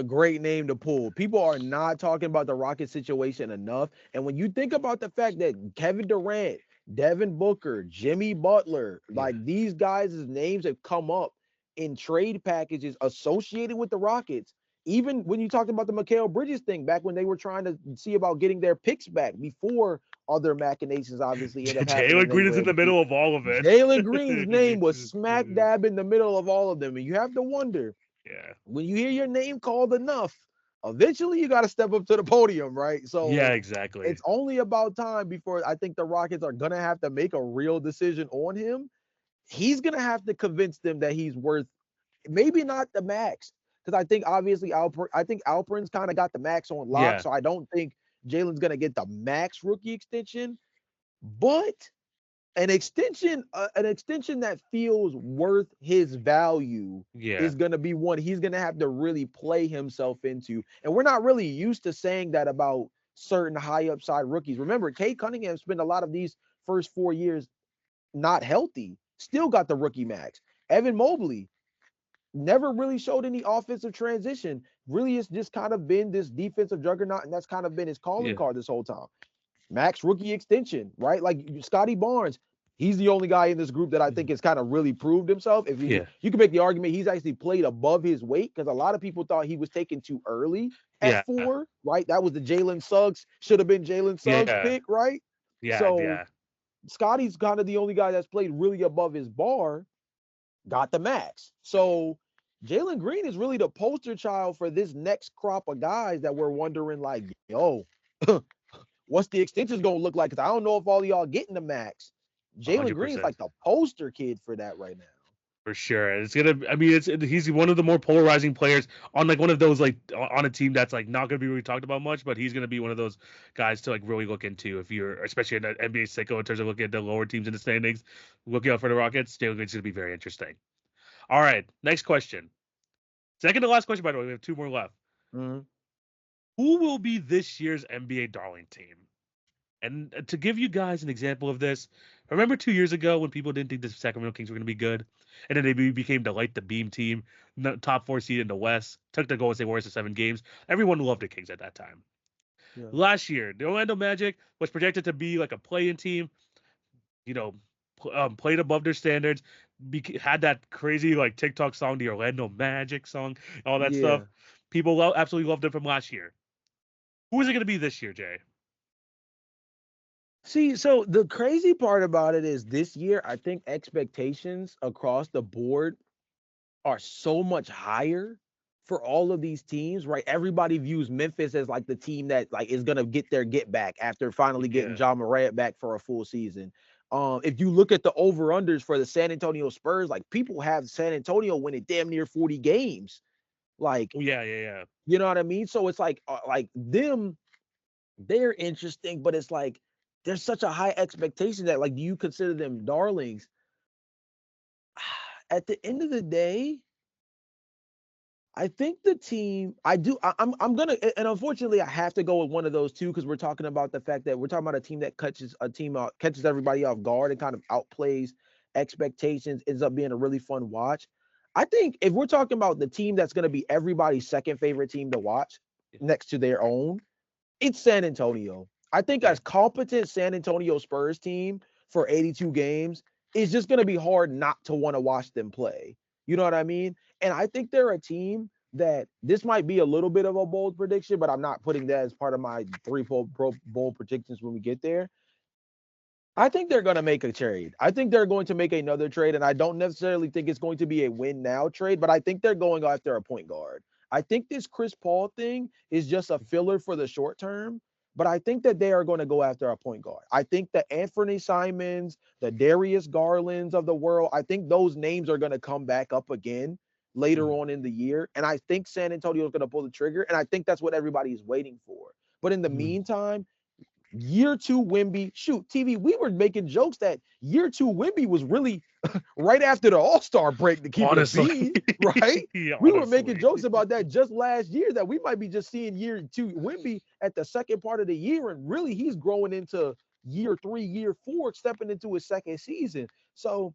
great name to pull. People are not talking about the Rocket situation enough. And when you think about the fact that Kevin Durant, Devin Booker, Jimmy Butler, Yeah. like these guys' names have come up in trade packages associated with the Rockets. Even when you talked about the Mikal Bridges thing back when they were trying to see about getting their picks back before other machinations obviously end up happening Jalen in Green is in the Inglewood. middle of all of it. Jalen Green's name was smack dab in the middle of all of them. And you have to wonder, Yeah. when you hear your name called enough, eventually you got to step up to the podium, right? Yeah, So exactly. it's only about time before I think the Rockets are going to have to make a real decision on him. He's going to have to convince them that he's worth maybe not the max. Because I think obviously Alperin's kind of got the max on lock. Yeah. So I don't think Jalen's going to get the max rookie extension. But an extension that feels worth his value Yeah. is going to be one he's going to have to really play himself into. And we're not really used to saying that about certain high upside rookies. Remember, Kate Cunningham spent a lot of these first 4 years not healthy, still got the rookie max. Evan Mobley never really showed any offensive transition. Really, it's just kind of been this defensive juggernaut, and that's kind of been his calling Yeah. card this whole time. Max rookie extension, right? Like Scotty Barnes, he's the only guy in this group that I think has kind of really proved himself. If Yeah. you can make the argument he's actually played above his weight because a lot of people thought he was taken too early Yeah. at 4, right? That was the Jalen Suggs, should have been Jalen Suggs Yeah. pick, right? Yeah. So Yeah. Scotty's kind of the only guy that's played really above his bar, got the max. So Jalen Green is really the poster child for this next crop of guys that we're wondering, like, yo, what's the extensions gonna look like? Because I don't know if all of y'all getting the max. Jalen Green's 100%. like the poster kid for that right now. For sure. It's gonna. I mean, he's one of the more polarizing players on like one of those like on a team that's like not gonna be really talked about much, but he's gonna be one of those guys to like really look into if you're especially in the NBA sicko in terms of looking at the lower teams in the standings, looking out for the Rockets. It's gonna be very interesting. All right, next question. Second to last question, by the way. We have two more left. Mhm. Who will be this year's NBA darling team? And to give you guys an example of this, remember 2 years ago when people didn't think the Sacramento Kings were going to be good, and then they became the light the beam team, top 4 seed in the West, took the Golden State Warriors to 7 games. Everyone loved the Kings at that time. Yeah. Last year, the Orlando Magic was projected to be like a play-in team. You know, played above their standards. Had that crazy like TikTok song, the Orlando Magic song, all that stuff. Yeah. People absolutely loved it from last year. Who is it going to be this year, Jay? See, so the crazy part about it is this year, I think expectations across the board are so much higher for all of these teams, right? Everybody views Memphis as like the team that like is gonna get their get back after finally getting Yeah. John Morant back for a full season. If you look at the over unders for the San Antonio Spurs, like people have San Antonio winning damn near 40 games. Like, Yeah. you know what I mean? So it's like them, they're interesting, but it's like there's such a high expectation that like, do you consider them darlings? At the end of the day, I think the team I do I'm gonna, and unfortunately I have to go with one of those two because we're talking about the fact that we're talking about a team that catches everybody off guard and kind of outplays expectations, ends up being a really fun watch. I think if we're talking about the team that's gonna be everybody's second favorite team to watch next to their own, it's San Antonio. I think Yeah. as competent San Antonio Spurs team for 82 games, it's just going to be hard not to want to watch them play. You know what I mean? And I think they're a team that this might be a little bit of a bold prediction, but I'm not putting that as part of my three bold predictions when we get there. I think they're going to make a trade. I think they're going to make another trade, and I don't necessarily think it's going to be a win now trade, but I think they're going after a point guard. I think this Chris Paul thing is just a filler for the short term, but I think that they are going to go after a point guard. I think the Anthony Simons, the Darius Garlands of the world, I think those names are going to come back up again later Mhm. on in the year, and I think San Antonio is going to pull the trigger, and I think that's what everybody is waiting for. But in the Mhm. meantime, year two Wimby, shoot, TV, we were making jokes that year two Wimby was really right after the All-Star break to keep it a Honestly. bean, right? Yeah, We were making honestly. jokes about that just last year that we might be just seeing year two Wimby at the second part of the year, and really he's growing into year three, year four, stepping into his second season. So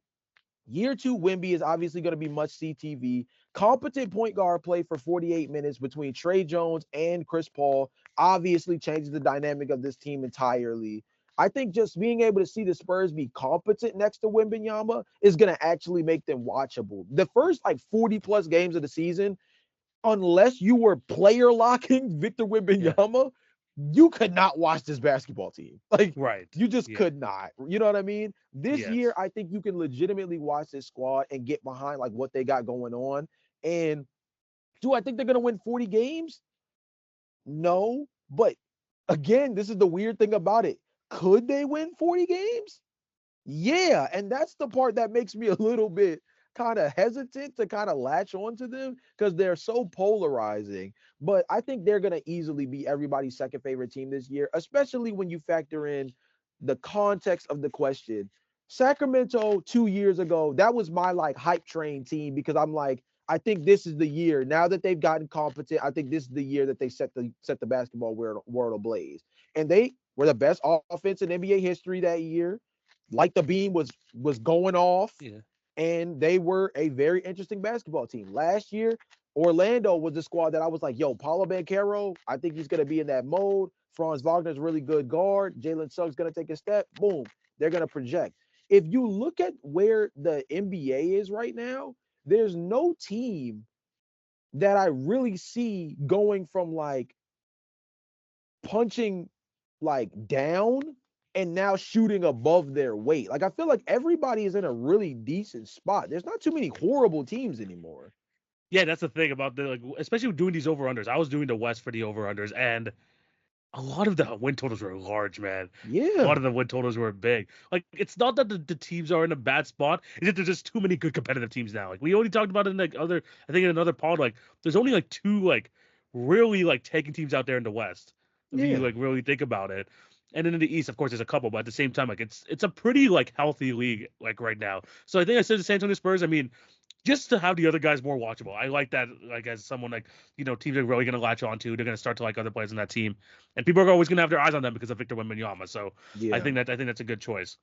year two, Wimby is obviously going to be much CTV. Competent point guard play for 48 minutes between Trey Jones and Chris Paul obviously changes the dynamic of this team entirely. I think just being able to see the Spurs be competent next to Wembanyama is going to actually make them watchable. The first like 40 plus games of the season, unless you were player locking Victor Yeah. Wembanyama, you could not watch this basketball team. Like Right. you just Yeah. could not. You know what I mean? This year, Yes. I think you can legitimately watch this squad and get behind like what they got going on. And do I think they're gonna win 40 games? No. But again, this is the weird thing about it. Could they win 40 games? Yeah, and that's the part that makes me a little bit kind of hesitant to kind of latch onto them because they're so polarizing. But I think they're going to easily be everybody's second favorite team this year, especially when you factor in the context of the question. Sacramento 2 years ago, that was my like hype train team because I'm like, I think this is the year. Now that they've gotten competent, I think this is the year that they set the basketball world ablaze. And they were the best offense in NBA history that year. Like the beam was going off, Yeah. and they were a very interesting basketball team. Last year, Orlando was the squad that I was like, yo, Paulo Banchero, I think he's gonna be in that mode. Franz Wagner's a really good guard. Jalen Suggs gonna take a step. Boom, they're gonna project. If you look at where the NBA is right now, there's no team that I really see going from like punching like down and now shooting above their weight. Like I feel like everybody is in a really decent spot. There's not too many horrible teams anymore. Yeah, that's the thing about the like, especially doing these over unders. I was doing the West for the over unders, and a lot of the win totals were large, man. A lot Yeah, of the win totals were big. Like, it's not that the teams are in a bad spot. It's that there's just too many good competitive teams now. Like, we already talked about it in like other, I think in another pod. Like, there's only like two like really like taking teams out there in the West, if you yeah, like really think about it. And then in the East, of course, there's a couple, but at the same time, like it's a pretty like healthy league like right now. So I think I said the San Antonio Spurs. I mean, just to have the other guys more watchable. I like that. Like as someone like teams are really going to latch on to. They're going to start to like other players in that team, and people are always going to have their eyes on them because of Victor Wembanyama. So yeah. I think that's a good choice.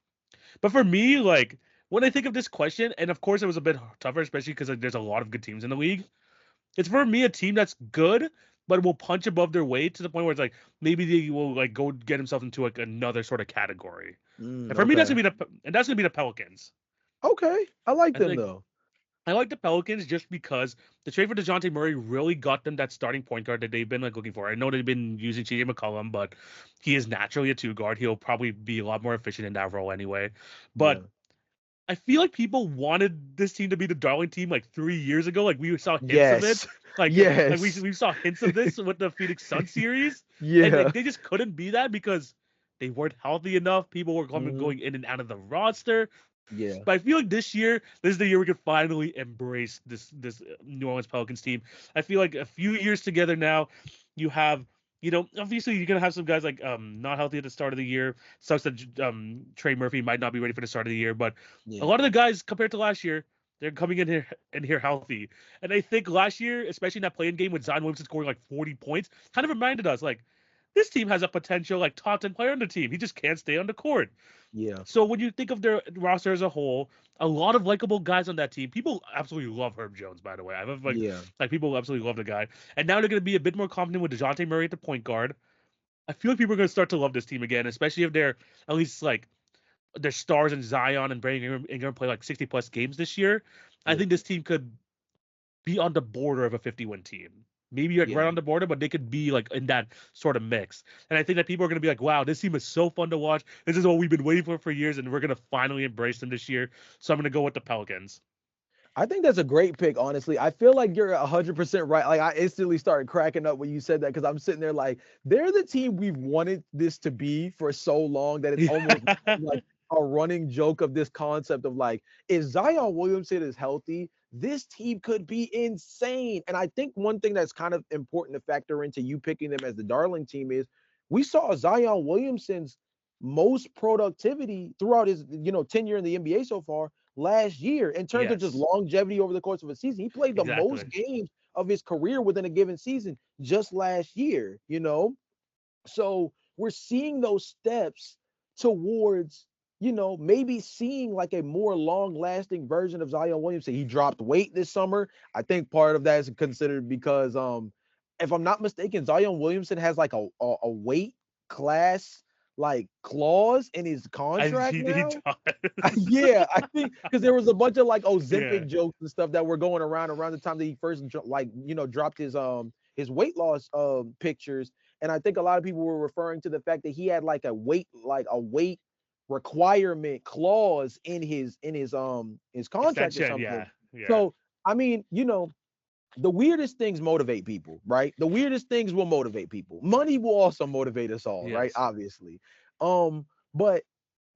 But for me, like when I think of this question, and of course it was a bit tougher, especially because like, there's a lot of good teams in the league. It's for me a team that's good, but will punch above their weight to the point where it's like maybe they will like go get himself into like another sort of category. And for me, Okay, that's gonna be the Pelicans. okay. I like I them think though. I like the Pelicans just because the trade for DeJounte Murray really got them that starting point guard that they've been like looking for. I know they've been using CJ McCollum, but he is naturally a two guard. He'll probably be a lot more efficient in that role anyway. But Yeah. I feel like people wanted this team to be the darling team like 3 years ago. Like we saw hints of it. Yes. Like we Yes. we saw hints of this with the Phoenix Sun series, and Yeah. like they just couldn't be that because they weren't healthy enough. People were Mhm. going in and out of the roster. Yeah. But I feel like this is the year we can finally embrace this New Orleans Pelicans team. I feel like a few years together now, you have obviously you're gonna have some guys like not healthy at the start of the year. Sucks that Trey Murphy might not be ready for the start of the year, but a Yeah. lot of the guys compared to last year, they're coming in here healthy. And I think last year, especially in that playing game with Zion Williamson scoring like 40 points, kind of reminded us like this team has a potential like top 10 player on the team. He just can't stay on the court. Yeah. So when you think of their roster as a whole, a lot of likable guys on that team. People absolutely love Herb Jones, by the way. I have Yeah. like people absolutely love the guy. And now they're going to be a bit more confident with DeJounte Murray at the point guard. I feel like people are going to start to love this team again, especially if they're at least like their stars in Zion and Brandon Ingram play like 60 plus games this year. I Yeah. think this team could be on the border of a 50-win team. Maybe like right Yeah. on the border, but they could be like in that sort of mix. And I think that people are going to be like, wow, this team is so fun to watch. This is what we've been waiting for years, and we're going to finally embrace them this year. So I'm going to go with the Pelicans. I think that's a great pick, honestly. I feel like you're 100% right. Like, I instantly started cracking up when you said that because I'm sitting there like, they're the team we've wanted this to be for so long that it's almost like a running joke of this concept of like, if Zion Williamson is healthy, this team could be insane. And I think one thing that's kind of important to factor into you picking them as the darling team is we saw Zion Williamson's most productivity throughout his tenure in the NBA so far last year in terms of just Yes, longevity over the course of a season. He played the exactly. most games of his career within a given season just last year. So we're seeing those steps towards, maybe seeing like a more long lasting version of Zion Williamson. He dropped weight this summer. I think part of that is considered because, if I'm not mistaken, Zion Williamson has like a weight class like clause in his contract He now. does. Yeah, I think because there was a bunch of like Yeah, Ozempic jokes and stuff that were going around the time that he first dropped his weight loss pictures, and I think a lot of people were referring to the fact that he had like a weight requirement clause in his contract or extension. something. Yeah, yeah, So I mean, the weirdest things motivate people, right? The weirdest things will motivate people. Money will also motivate us all, right? yes. Obviously. But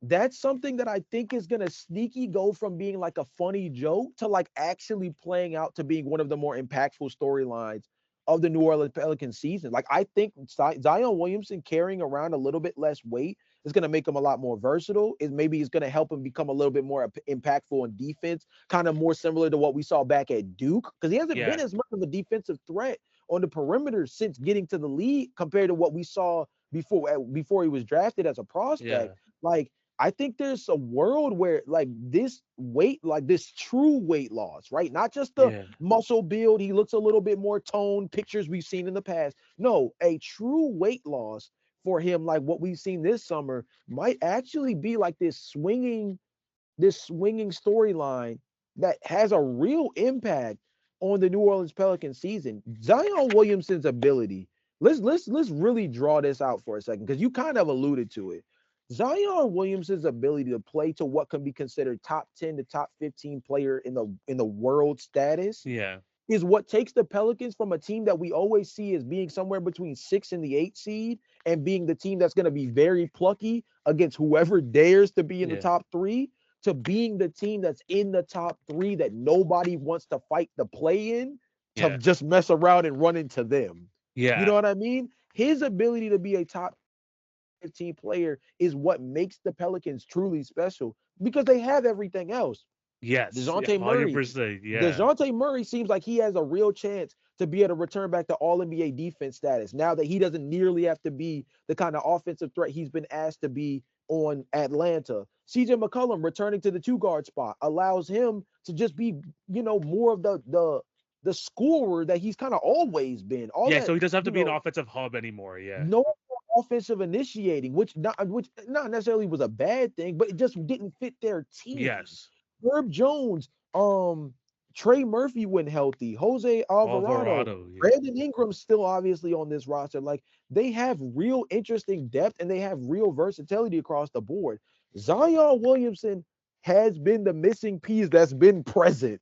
that's something that I think is gonna sneaky go from being like a funny joke to like actually playing out to being one of the more impactful storylines of the New Orleans Pelicans season. Like I think Zion Williamson carrying around a little bit less weight is gonna make him a lot more versatile. It maybe is gonna help him become a little bit more impactful in defense, kind of more similar to what we saw back at Duke, because he hasn't been Yeah, as much of a defensive threat on the perimeter since getting to the league compared to what we saw before he was drafted as a prospect. yeah, Like I think there's a world where like this weight, like this true weight loss, right? Not just the yeah. muscle build. He looks a little bit more toned, pictures we've seen in the past. No, a true weight loss for him, like what we've seen this summer, might actually be like this swinging storyline that has a real impact on the New Orleans Pelicans season. Zion Williamson's ability. Let's really draw this out for a second because you kind of alluded to it. Zion Williamson's ability to play to what can be considered top 10 to top 15 player in the world status Yeah. is what takes the Pelicans from a team that we always see as being somewhere between 6 and the 8 seed and being the team that's going to be very plucky against whoever dares to be in the Yeah. top three, to being the team that's in the top three that nobody wants to fight the play in, to Yeah. just mess around and run into them. You Yeah. know what I mean? His ability to be a top 15 player is what makes the Pelicans truly special because they have everything else. Yes. Yeah. DeJounte Murray. 100%. Yeah. DeJounte Murray seems like he has a real chance to be able to return back to all NBA defense status now that he doesn't nearly have to be the kind of offensive threat he's been asked to be on Atlanta. CJ McCollum returning to the two guard spot allows him to just be, more of the scorer that he's kind of always been. All Yeah. that, So he doesn't have to be an offensive hub anymore. Yeah. no offensive initiating, which not necessarily was a bad thing, but it just didn't fit their team. Yes. Herb Jones, Trey Murphy when healthy, Jose Alvarado, Alvarado. Yeah. Brandon Ingram's still obviously on this roster. Like they have real interesting depth and they have real versatility across the board. Zion Williamson has been the missing piece that's been present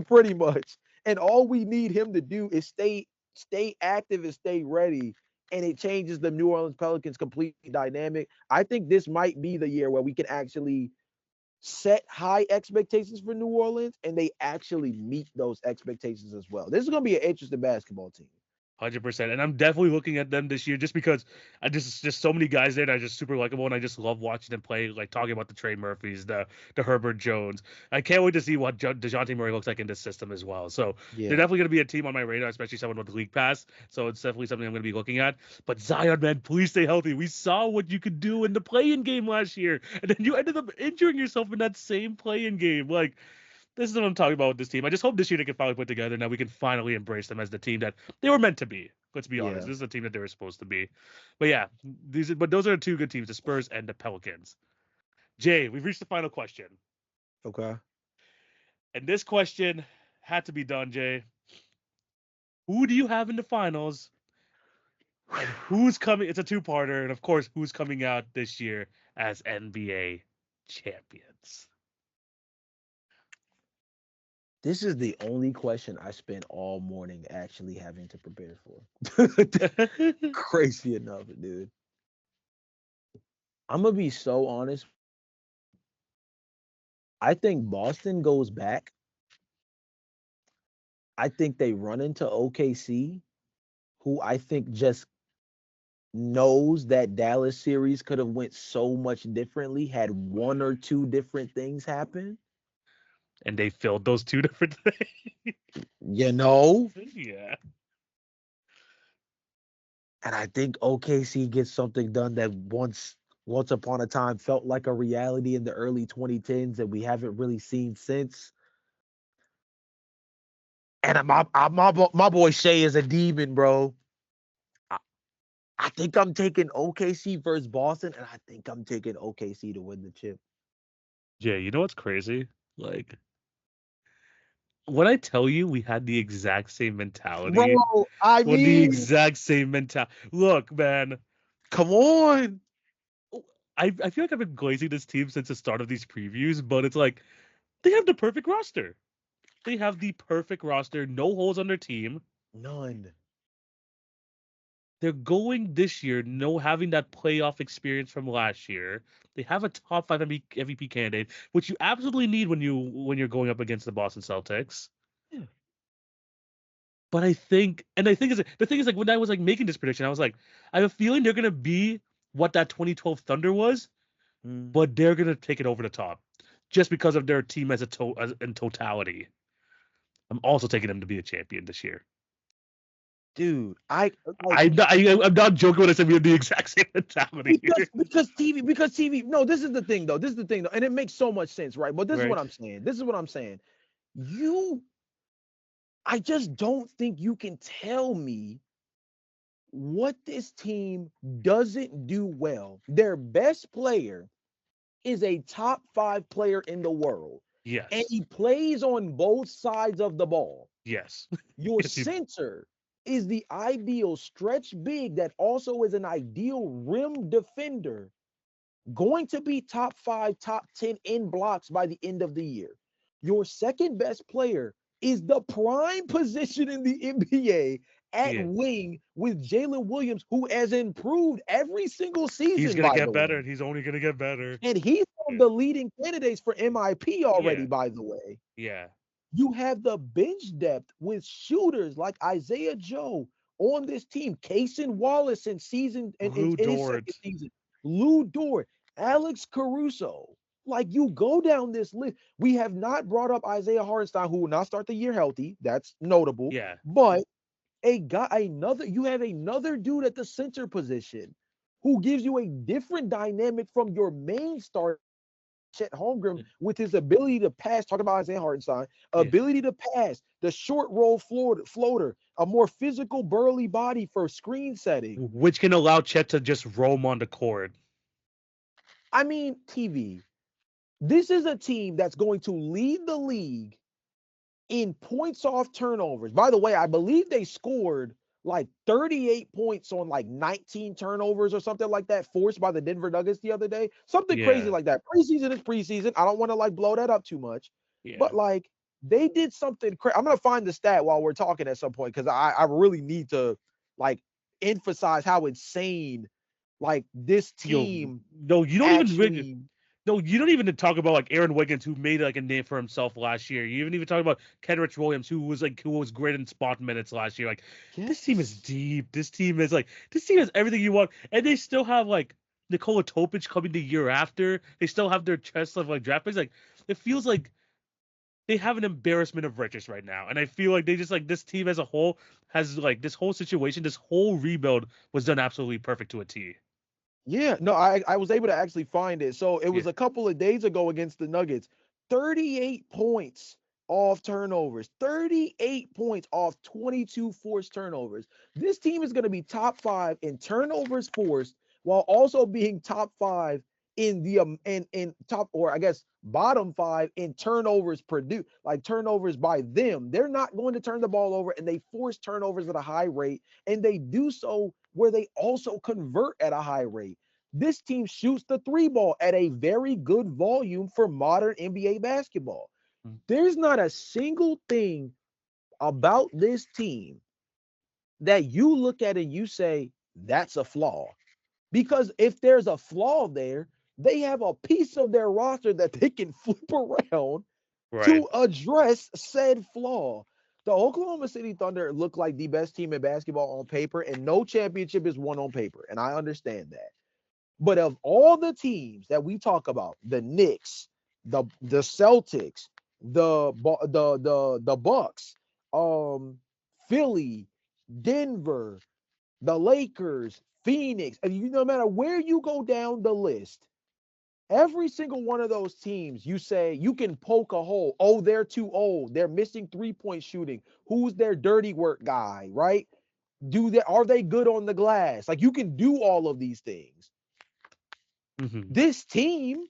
pretty much. And all we need him to do is stay active and stay ready. And it changes the New Orleans Pelicans complete dynamic. I think this might be the year where we can actually set high expectations for New Orleans and they actually meet those expectations as well. This is going to be an interesting basketball team. 100%. And I'm definitely looking at them this year just because I just so many guys there that are just super likable and I just love watching them play, like talking about the Trey Murphys, the Herbert Jones. I can't wait to see what DeJounte Murray looks like in this system as well. So Yeah. they're definitely going to be a team on my radar, especially someone with the league pass. So it's definitely something I'm going to be looking at. But Zion, man, please stay healthy. We saw what you could do in the play-in game last year. And then you ended up injuring yourself in that same play-in game. Like, this is what I'm talking about with this team. I just hope this year they can finally put together. Now we can finally embrace them as the team that they were meant to be. Let's be honest. Yeah. This is the team that they were supposed to be. But yeah, those are two good teams, the Spurs and the Pelicans. Jay, we've reached the final question. Okay. And this question had to be done, Jay. Who do you have in the finals? And who's coming? It's a two-parter. And of course, who's coming out this year as NBA champions? This is the only question I spent all morning actually having to prepare for. Crazy enough, dude. I'm going to be so honest. I think Boston goes back. I think they run into OKC, who I think just knows that Dallas series could have went so much differently had one or two different things happen. And they filled those two different things. Yeah. And I think OKC gets something done that once upon a time felt like a reality in the early 2010s that we haven't really seen since. And my boy Shea is a demon, bro. I think I'm taking OKC versus Boston, and I think I'm taking OKC to win the chip. Jay, you know what's crazy? Like, when I tell you we had the exact same mentality, Bro, I the mean, exact same mentality. Look, man, come on. I feel like I've been glazing this team since the start of these previews, but it's like they have the perfect roster. They have the perfect roster, no holes on their team. None. They're going this year, having that playoff experience from last year. They have a top 5 MVP candidate, which you absolutely need when you're going up against the Boston Celtics. Yeah. But the thing is like when I was like making this prediction, I was like, I have a feeling they're gonna be what that 2012 Thunder was, but they're gonna take it over the top, just because of their team as in totality. I'm also taking them to be a champion this year. Dude, I'm not joking when I said we have the exact same mentality. Because TV. No, this is the thing though. And it makes so much sense, right? But this is what I'm saying. I just don't think you can tell me what this team doesn't do well. Their best player is a top 5 player in the world. Yes. And he plays on both sides of the ball. Yes. Your center is the ideal stretch big that also is an ideal rim defender, going to be top 5, top 10 in blocks by the end of the year. Your second best player is the prime position in the NBA at Yeah. wing with Jalen Williams, who has improved every single He's season, gonna by get the better, way. and he's only gonna get better. And he's one of Yeah. the leading candidates for MIP already, Yeah. by the way. Yeah. You have the bench depth with shooters like Isaiah Joe on this team, Cason Wallace in Lou in his second Dort. season, Lou Dort, Alex Caruso. Like you go down this list, we have not brought up Isaiah Hartenstein, who will not start the year healthy. That's notable. Yeah. But you have another dude at the center position who gives you a different dynamic from your main star Chet Holmgren with his ability to pass, talking about Isaiah Hartenstein, Yeah. ability to pass, the short roll floater, a more physical, burly body for screen setting. Which can allow Chet to just roam on the court. I mean, TV, this is a team that's going to lead the league in points off turnovers. By the way, I believe they scored like 38 points on like 19 turnovers or something like that, forced by the Denver Nuggets the other day. Something crazy Yeah. like that. Preseason is preseason. I don't want to like blow that up too much, Yeah. but like they did something crazy. I'm gonna find the stat while we're talking at some point because I really need to like emphasize how insane like this Yo, team no, you don't even actually. no, you don't even talk about like Aaron Wiggins, who made like a name for himself last year. You even talk about Kenrich Williams, who was great in spot minutes last year. Like this team is Yes. deep. This team has everything you want, and they still have like Nikola Topic coming the year after. They still have their chest of like draft picks. Like it feels like they have an embarrassment of riches right now, and I feel like they just like this team as a whole has like this whole situation, this whole rebuild was done absolutely perfect to a T. Yeah, no, I was able to actually find it. So it Yeah. was a couple of days ago against the Nuggets. 38 points off turnovers. 38 points off 22 forced turnovers. This team is going to be top 5 in turnovers forced while also being top 5 in the in top, or I guess bottom 5 in turnovers produced, like turnovers by them. They're not going to turn the ball over, and they force turnovers at a high rate, and they do so where they also convert at a high rate. This team shoots the three ball at a very good volume for modern NBA basketball. Mm. There's not a single thing about this team that you look at and you say, that's a flaw. Because if there's a flaw there, they have a piece of their roster that they can flip around Right. to address said flaw. The Oklahoma City Thunder look like the best team in basketball on paper, and no championship is won on paper. And I understand that. But of all the teams that we talk about, the Knicks, the Celtics, the Bucks, Philly, Denver, the Lakers, Phoenix, and no matter where you go down the list, every single one of those teams, you say you can poke a hole. Oh, they're too old. They're missing 3-point shooting. Who's their dirty work guy, right? Are they good on the glass? Like you can do all of these things. Mm-hmm. This team,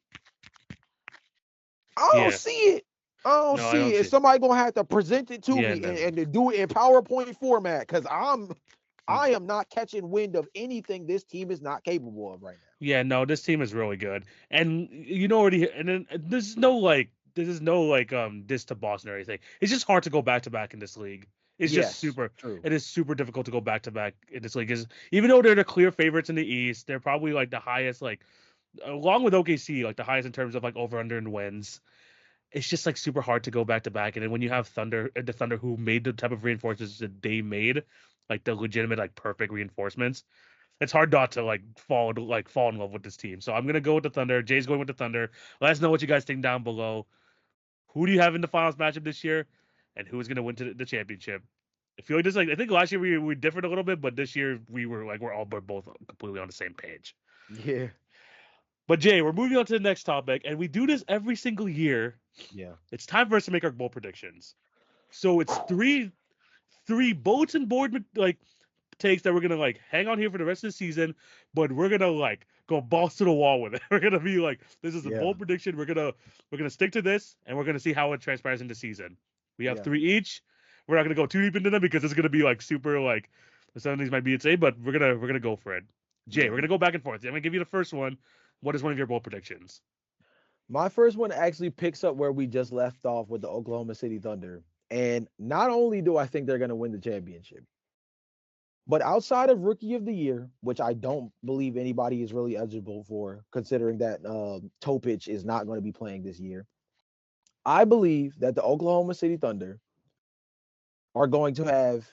I don't Yeah. see it. I don't No, I see don't it. see. If somebody gonna have to present it to Yeah, me no. and to do it in PowerPoint format, because Mm. I am not catching wind of anything this team is not capable of right now. Yeah, no, this team is really good. And you know already and then there's no this to Boston or anything. It's just hard to go back to back in this league. It's just Yes, super true. it is super difficult to go back to back in this league. Is even though they're the clear favorites in the East, they're probably like the highest, like along with OKC, like the highest in terms of like over under and wins. It's just like super hard to go back to back. And then when you have the Thunder who made the type of reinforcements that they made, like the legitimate, like perfect reinforcements, it's hard not to fall in love with this team. So I'm gonna go with the Thunder. Jay's going with the Thunder. Let us know what you guys think down below. Who do you have in the finals matchup this year, and who's gonna win the championship? I feel like this, like I think last year we differed a little bit, but this year we're both completely on the same page. Yeah, But Jay, we're moving on to the next topic, and we do this every single year. yeah. It's time for us to make our bold predictions. So it's three bulletin board like takes that we're gonna like hang on here for the rest of the season, but we're gonna like go balls to the wall with it. We're gonna be like, this is a Yeah, bold prediction. We're gonna stick to this, and we're gonna see how it transpires in the season. We have yeah, three each. We're not gonna go too deep into them because it's gonna be like super like some of these might be insane, but we're gonna go for it. Jay, yeah. we're gonna go back and forth. I'm gonna give you the first one. What is one of your bold predictions? My first one actually picks up where we just left off with the Oklahoma City Thunder. And not only do I think they're gonna win the championship, But outside of Rookie of the Year, which I don't believe anybody is really eligible for, considering that Topic is not going to be playing this year, I believe that the Oklahoma City Thunder are going to have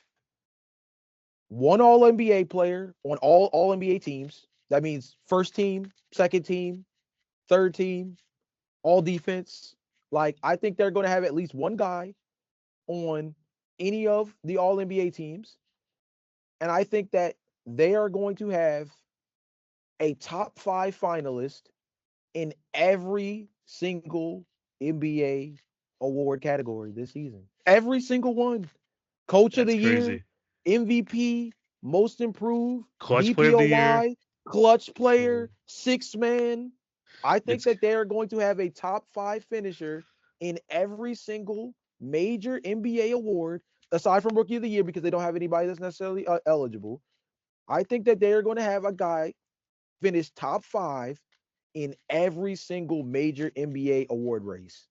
one All NBA player on all NBA teams. That means first team, second team, third team, all defense. Like, I think they're going to have at least one guy on any of the All NBA teams. And I think that they are going to have a top 5 finalist in every single NBA award category this season. Every single one. Coach of That's the Year, crazy. MVP, Most Improved, Clutch player of the year. DPOY, Clutch Mhm. Player, Six Man. I think It's that they are going to have a top 5 finisher in every single major NBA award, aside from Rookie of the Year, because they don't have anybody that's necessarily eligible. I think that they are going to have a guy finish top 5 in every single major NBA award race.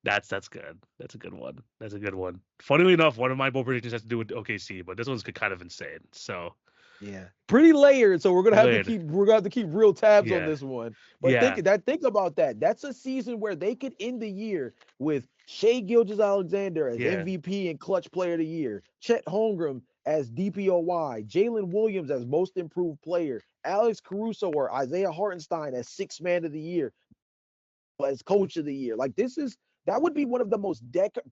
that's good. That's a good one. That's a good one. Funnily enough, one of my bold predictions has to do with OKC, but this one's kind of insane. So Yeah. Pretty layered. So layered. we're gonna have to keep real tabs on Yeah. this one. But Yeah. think about that. That's a season where they could end the year with Shea Gilgeous-Alexander as Yeah. MVP and Clutch Player of the Year, Chet Holmgren as DPOY, Jalen Williams as Most Improved Player, Alex Caruso or Isaiah Hartenstein as Sixth Man of the Year, as Coach of the Year. Like, that would be one of the most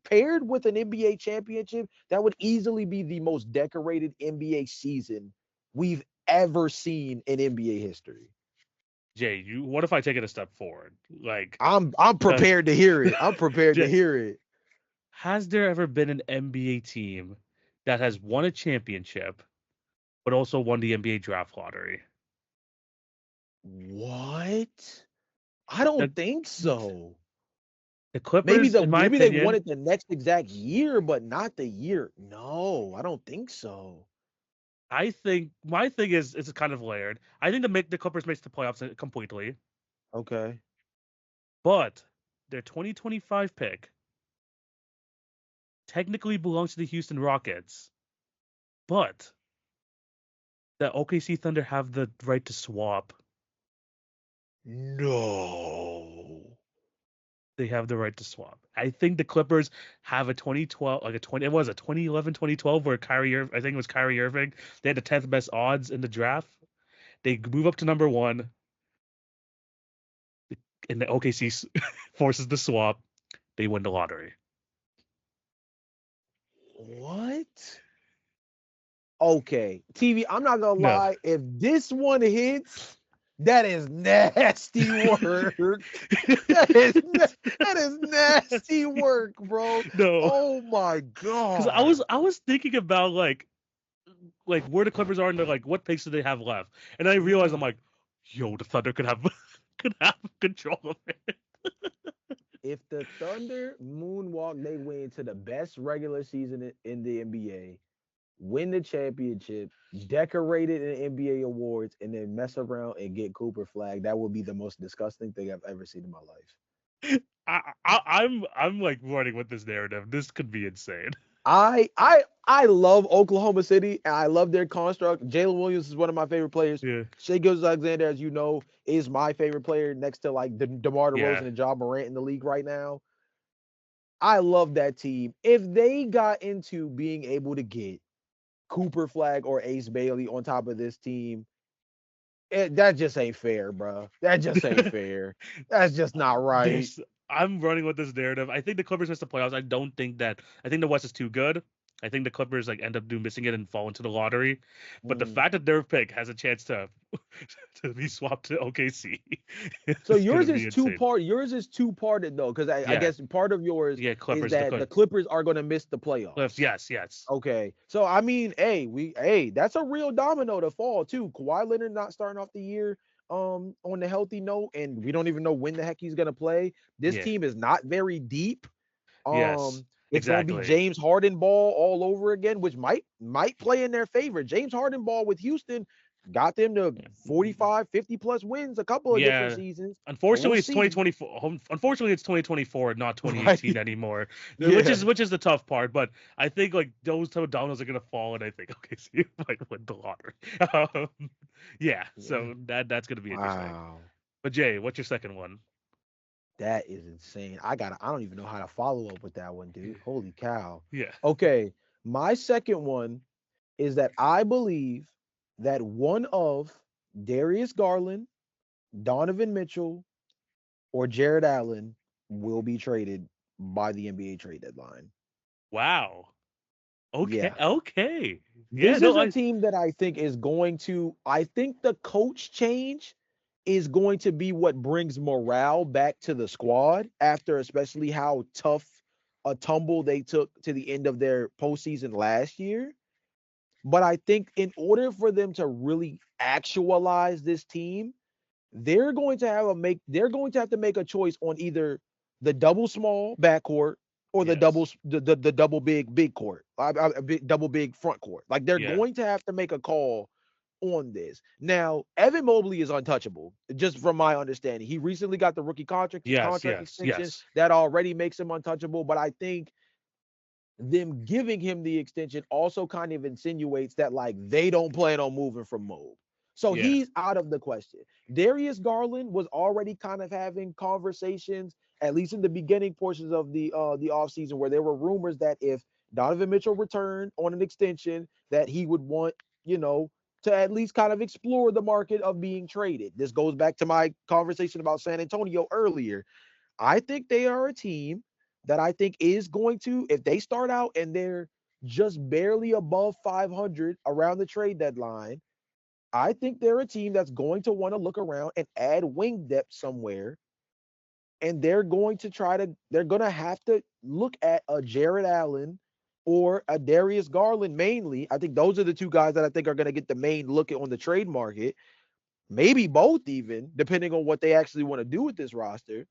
paired with an NBA championship. That would easily be the most decorated NBA season we've ever seen in NBA history. Jay, what if I take it a step forward? Like, I'm because prepared to hear it. I'm prepared to hear it. has there ever been an NBA team that has won a championship but also won the NBA draft lottery? What? I don't The think so. the Clippers, in my Maybe they won opinion, it the next exact year, but not the year. No, I don't think so. I think my thing is it's kind of layered. I think the Clippers makes the playoffs completely, Okay. but their 2025 pick technically belongs to the Houston Rockets, but the OKC Thunder have the right to swap. No. They have the right to swap. I think the Clippers have a 2012, like a 20, it was a 2011, 2012, where I think it was Kyrie Irving. They had the 10th best odds in the draft. They move up to number one, and the OKC forces the swap. They win the lottery. What? Okay, TV, I'm not gonna No, lie. If this one hits, that is nasty work. That is nasty work, bro. no, Oh my because god. I was thinking about like where the Clippers are and they're like what picks do they have left, and I realized I'm Yeah. like, yo, the Thunder could have could have control of it. If the Thunder moonwalk they way into the best regular season in the NBA, win the championship, decorate it in NBA awards, and then mess around and get Cooper flag, that would be the most disgusting thing I've ever seen in my life. I'm like running with this narrative. This could be insane. I love Oklahoma City and I love their construct. Jalen Williams is one of my favorite players. Yeah, Shea Gilgeous-Alexander, as you know, is my favorite player next to like DeMar yeah. DeRozan and Ja Morant in the league right now. I love that team. If they got into being able to get Cooper Flag or Ace Bailey on top of this team, that just ain't fair, bro. That just ain't fair. That's just not right. This I'm running with this narrative. I think the Clippers miss the playoffs. I think the West is too good. I think the Clippers like end up missing it and fall into the lottery. But the Mm. fact that their pick has a chance to to be swapped to OKC So is gonna yours be is two insane. part. Yours is two parted though, because I Yeah, guess part of yours yeah. is Clippers, that the Clippers are going to miss the playoffs. Yes, yes, Okay, so I mean, hey, that's a real domino to fall too. Kawhi Leonard not starting off the year on the healthy note, and we don't even know when the heck he's gonna play. This yeah, team is not very deep. yes, It's gonna be exactly. James Harden ball all over again, which might play in their favor. James Harden ball with Houston got them to 45, 50 plus wins a couple of different Yeah. seasons. So we'll Unfortunately, it's see. 2024. Unfortunately, it's 2024, not Right. 2018 anymore. Yeah. Which is the tough part. But I think like those type of dominoes are gonna fall, and I think okay, so you might win the lottery. Yeah. Yeah. So that's gonna be interesting. Wow. But Jay, what's your second one? That is insane. I don't even know how to follow up with that one, dude. Holy cow. Yeah. Okay. My second one is that I believe that one of Darius Garland, Donovan Mitchell, or Jared Allen will be traded by the NBA trade deadline. Wow. Okay. Yeah. Okay. Yeah. This No. is a team that I think is going to, I think the coach change is going to be what brings morale back to the squad after especially how tough a tumble they took to the end of their postseason last year. But I think in order for them to really actualize this team, they're going to have to make a choice on either the double small backcourt or the Yes. the double big court, double big front court. Like they're Yeah. going to have to make a call on this. Now, Evan Mobley is untouchable, just from my understanding. He recently got the rookie Yes. contract Yes. extension Yes. that already makes him untouchable. But I think them giving him the extension also kind of insinuates that like they don't plan on moving from Mob. So Yeah. he's out of the question. Darius Garland was already kind of having conversations, at least in the beginning portions of the offseason, where there were rumors that if Donovan Mitchell returned on an extension, that he would want, you know, to at least kind of explore the market of being traded. This goes back to my conversation about San Antonio earlier. I think they are a team that I think is going to, if they start out and they're just barely above 500 around the trade deadline, I think they're a team that's going to want to look around and add wing depth somewhere. And they're going to have to look at a Jared Allen or a Darius Garland mainly. I think those are the two guys that I think are going to get the main look on the trade market. Maybe both, even depending on what they actually want to do with this roster.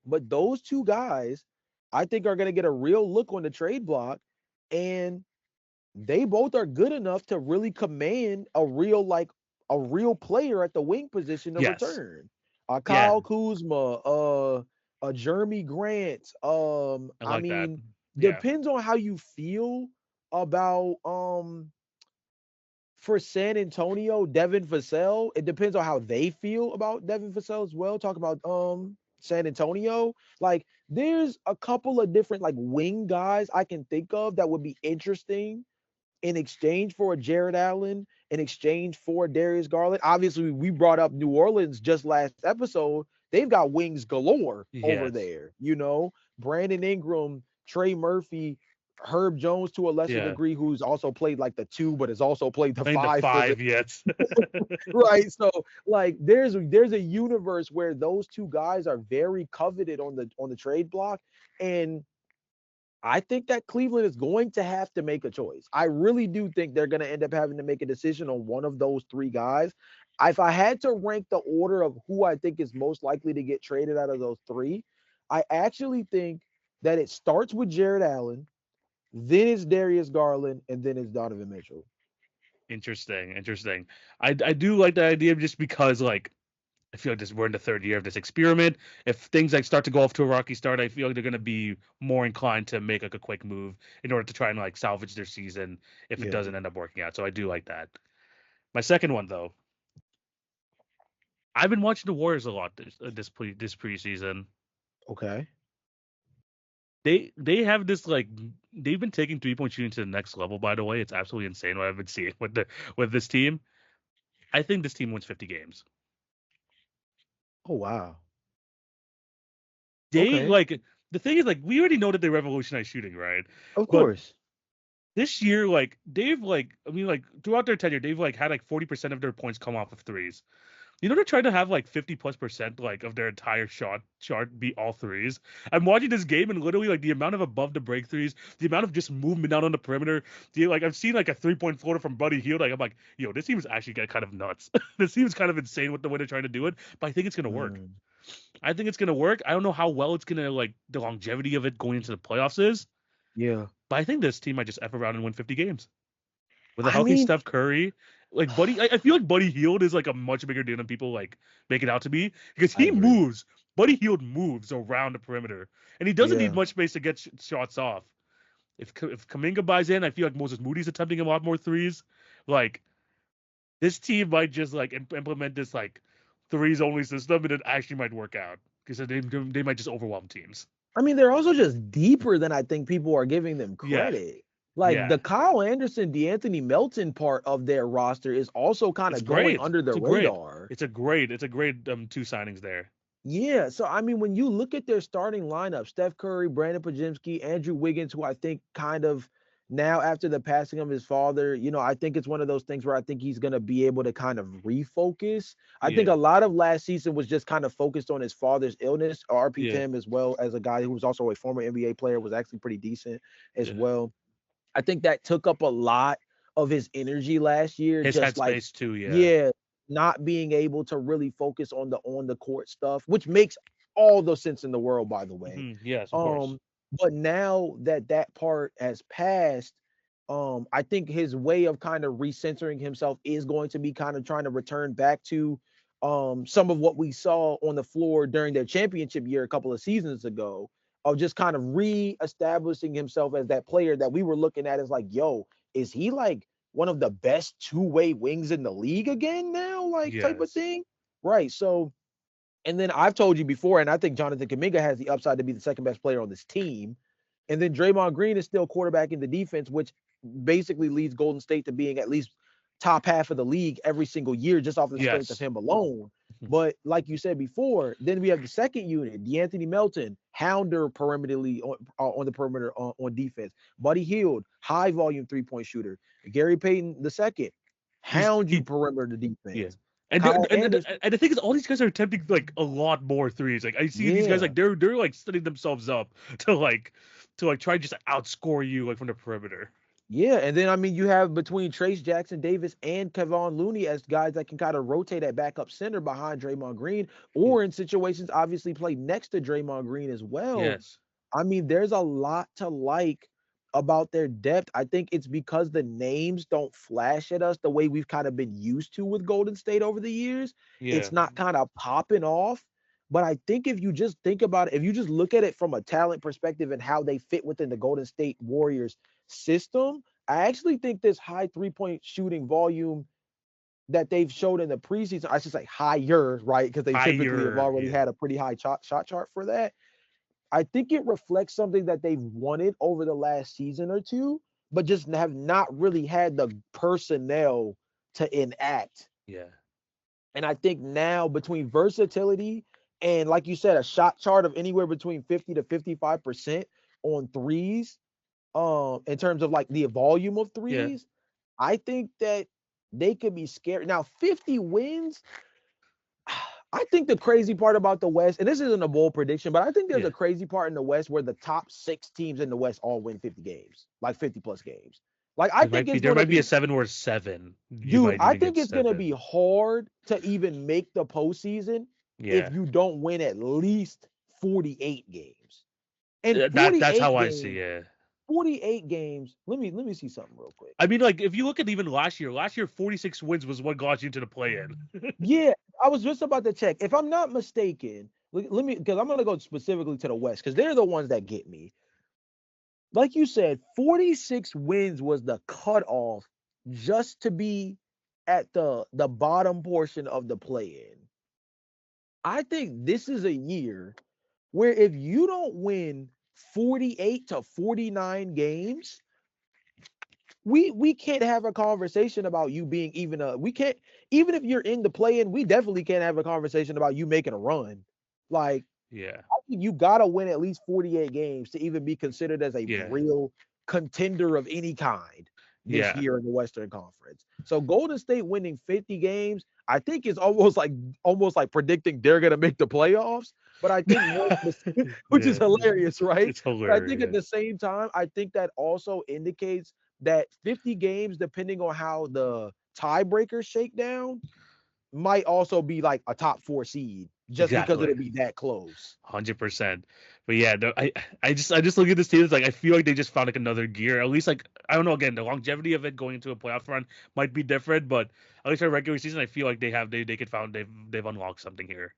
But those two guys, I think, are going to get a real look on the trade block, and they both are good enough to really command a real player at the wing position to Yes. return. Yeah. Kyle Kuzma, a Jeremy Grant. I I like that. mean, Yeah. depends on how you feel about for San Antonio, Devin Vassell. It depends on how they feel about Devin Vassell as well. Talk about San Antonio. Like there's a couple of different like wing guys I can think of that would be interesting in exchange for a Jared Allen, in exchange for Darius Garland. Obviously, we brought up New Orleans just last episode. They've got wings galore over Yes. there. You know, Brandon Ingram, Trey Murphy, Herb Jones to a lesser Yeah. degree, who's also played like the two, but has also played the Playing the five for the 5, yes. right. So like there's a universe where those two guys are very coveted on the trade block. And I think that Cleveland is going to have to make a choice. I really do think they're going to end up having to make a decision on one of those three guys. If I had to rank the order of who I think is most likely to get traded out of those three, I actually think that it starts with Jared Allen, then it's Darius Garland, and then it's Donovan Mitchell. Interesting. Interesting. I do like the idea just because like I feel like we're in the third year of this experiment. If things like start to go off to a rocky start, I feel like they're going to be more inclined to make like a quick move in order to try and like salvage their season if it Yeah. doesn't end up working out. So I do like that. My second one though, I've been watching the Warriors a lot this preseason. Okay. They have this like they've been taking 3-point shooting to the next level. By the way, it's absolutely insane what I've been seeing with this team. I think this team wins 50 games. Oh wow. They Okay. like the thing is like we already know that they revolutionized shooting, right? Of But course. this year, like they've like I mean like throughout their tenure, they've like had like 40% of their points come off of threes. You know they're trying to have like 50+% like of their entire shot chart be all threes. I'm watching this game and literally like the amount of above the break threes, the amount of just movement out on the perimeter. Like I've seen like a 3-point floater from Buddy Hield. Like I'm like, yo, this team is actually kind of nuts. This team is kind of insane with the way they're trying to do it, but I think it's gonna work. Mm, I think it's gonna work. I don't know how well it's gonna like the longevity of it going into the playoffs is, yeah. but I think this team might just F around and win 50 games with a I healthy mean, Steph Curry. Like Buddy, I feel like Buddy Hield is like a much bigger deal than people like make it out to be because I he agree. moves. Buddy Hield moves around the perimeter, and he doesn't need Yeah. much space to get shots off. If Kaminga buys in, I feel like Moses Moody's attempting a lot more threes. Like this team might just like implement this like threes only system, and it actually might work out because they might just overwhelm teams. I mean, they're also just deeper than I think people are giving them Yeah, credit. Like yeah, the Kyle Anderson, DeAnthony Melton part of their roster is also kind it's of going great. under the radar. It's a great two signings there. Yeah, so I mean, when you look at their starting lineup, Steph Curry, Brandon Pajimski, Andrew Wiggins, who I think kind of now after the passing of his father, I think it's one of those things where I think he's going to be able to kind of refocus. I think Yeah, a lot of last season was just kind of focused on his father's illness. RP yeah, Tim, as well as a guy who was also a former NBA player, was actually pretty decent as yeah. well. I think that took up a lot of his energy last year, His just like, headspace too. Yeah. yeah, not being able to really focus on the court stuff, which makes all the sense in the world, by the way. Yes, of course. But now that that part has passed, I think his way of kind of recentering himself is going to be kind of trying to return back to some of what we saw on the floor during their championship year a couple of seasons ago, of just kind of re-establishing himself as that player that we were looking at as like, yo, is he like one of the best two-way wings in the league again now, like type of Yes. thing? Right. So, and then I've told you before, and I think Jonathan Kuminga has the upside to be the second best player on this team. And then Draymond Green is still quarterback in the defense, which basically leads Golden State to being at least top half of the league every single year just off the strength of Yes. him alone. But like you said before, then we have the second unit, DeAnthony Melton, hounder perimeterly on the perimeter on defense. Buddy Hield, high volume 3-point shooter. Gary Payton the second, hound you He perimeter yeah. defense. And Kyle and, and Anderson, and the thing is, all these guys are attempting like a lot more threes. Like I see these guys yeah. like they're like setting themselves up to like try just to outscore you like from the perimeter. Yeah, and then I mean you have between Trace Jackson Davis and Kevon Looney as guys that can kind of rotate at backup center behind Draymond Green, Yeah. or in situations obviously play next to Draymond Green as well. Yes. I mean, there's a lot to like about their depth. I think it's because the names don't flash at us the way we've kind of been used to with Golden State over the years. Yeah. It's not kind of popping off. But I think if you just think about it, if you just look at it from a talent perspective and how they fit within the Golden State Warriors system, I actually think this high 3-point shooting volume that they've showed in the preseason, I should say higher, right? Because they typically have Higher. already Yeah. had a pretty high shot chart for that. I think it reflects something that they've wanted over the last season or two, but just have not really had the personnel to enact. Yeah. And I think now between versatility and, like you said, a shot chart of anywhere between 50 to 55% on threes, in terms of like the volume of Yeah. threes, I think that they could be scary. Now, 50 wins, I think the crazy part about the West, and this isn't a bold prediction, but I think there's Yeah. a crazy part in the West where the top 6 teams in the West all win 50 games, like 50 plus games. Like I think it's There going to might be a be, 7 or 7. You dude, might I even get think it's going to 7. be hard to even make the postseason if Yeah. you don't win at least 48 games. And That's 48 how I see games, it. 48 games. Let me see something real quick. I mean, like if you look at even last year 46 wins was what got you into the play-in. Yeah, I was just about to check. If I'm not mistaken, let me, because I'm going to go specifically to the West because they're the ones that get me. Like you said, 46 wins was the cutoff just to be at the bottom portion of the play-in. I think this is a year where if you don't win 48 to 49 games, we can't have a conversation about you being we can't, even if you're in the play-in, we definitely can't have a conversation about you making a run. Like, Yeah. I think you gotta win at least 48 games to even be considered as a Yeah. real contender of any kind this Yeah. year in the Western Conference. So Golden State winning 50 games, I think is almost like predicting they're gonna make the playoffs. But I think which is Yeah. hilarious, right? It's But I think at the hilarious. same time, I think that also indicates that 50 games, depending on how the tiebreakers shake down, might also be like a top 4 seed just because Exactly. it'll be that close. 100%. But yeah, no, I just look at this team. It's like I feel like they just found like another gear. At least like I don't know. Again, the longevity of it going into a playoff run might be different, but at least for regular season, I feel like they could found they've unlocked something here.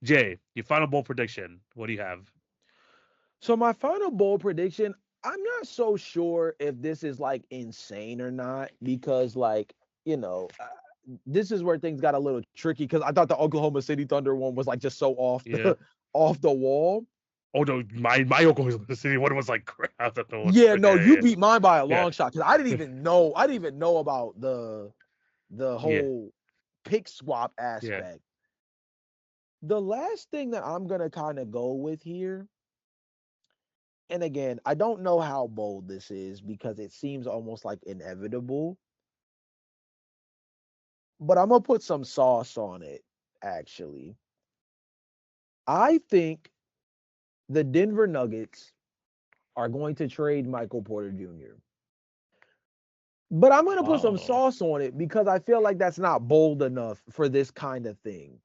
Jay, your final bold prediction. What do you have? So my final bold prediction, I'm not so sure if this is like insane or not because like, this is where things got a little tricky because I thought the Oklahoma City Thunder one was like just so off Yeah. the off the wall. Oh no, my Oklahoma City one was like crap. I thought that was Yeah, no, you yeah, beat mine by a yeah, long shot because I didn't even know about the yeah, whole pick swap yeah. aspect. The last thing that I'm gonna kind of go with here, and again, I don't know how bold this is because it seems almost like inevitable, but I'm gonna put some sauce on it, actually. I think the Denver Nuggets are going to trade Michael Porter Jr. But I'm gonna put some Oh, sauce on it because I feel like that's not bold enough for this kind of thing.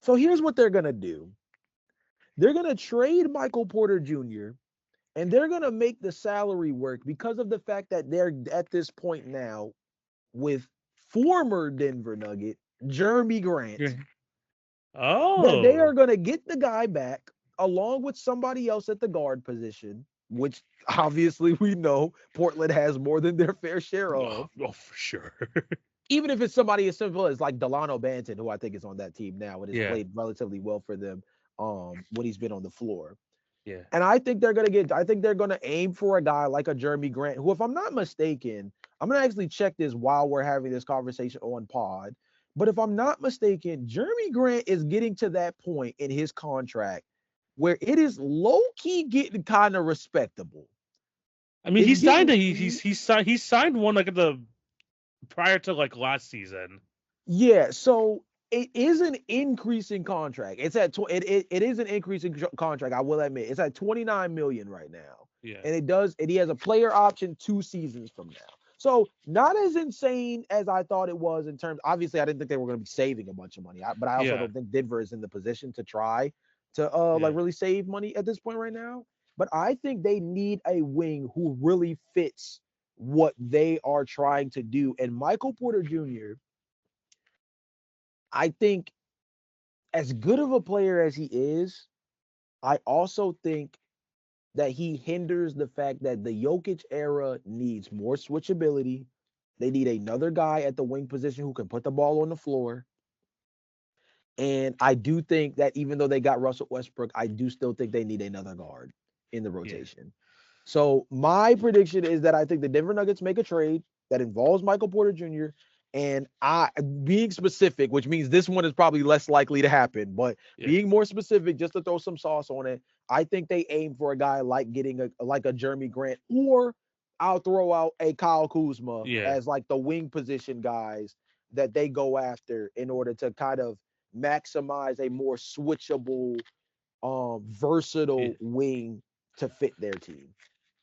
So here's what they're gonna do. They're gonna trade Michael Porter Jr. and they're gonna make the salary work because of the fact that they're at this point now with former Denver Nugget Jeremy yeah. Grant that they are Oh, going to get the guy back along with somebody else at the guard position, which obviously we know Portland has more than their fair share of. oh, for sure. Even if it's somebody as simple as like Delano Banton, who I think is on that team now and has Yeah, played relatively well for them when he's been on the floor. yeah, And I think they're gonna aim for a guy like a Jeremy Grant, who, if I'm not mistaken, I'm gonna actually check this while we're having this conversation on pod. But if I'm not mistaken, Jeremy Grant is getting to that point in his contract where it is low key getting kind of respectable. I mean, he It's signed getting a he signed one like at the prior to like last season. Yeah, so it is an increasing contract. It's at it is an increasing contract. I will admit it's at 29 million right now, Yeah, and he has a player option 2 seasons from now. So not as insane as I thought it was in terms. Obviously, I didn't think they were going to be saving a bunch of money, but I also yeah, don't think Denver is in the position to try to like yeah, really save money at this point right now. But I think they need a wing who really fits what they are trying to do, and Michael Porter Jr. I think as good of a player as he is, I also think that he hinders the fact that the Jokic era needs more switchability. They need another guy at the wing position who can put the ball on the floor. And I do think that even though they got Russell Westbrook, I do still think they need another guard in the yeah, rotation. So my prediction is that I think the Denver Nuggets make a trade that involves Michael Porter Jr. And I being specific, which means this one is probably less likely to happen, but yeah, being more specific, just to throw some sauce on it, I think they aim for a guy like getting a Jeremy Grant, or I'll throw out a Kyle Kuzma yeah, as like the wing position guys that they go after in order to kind of maximize a more switchable, yeah. versatile wing to fit their team.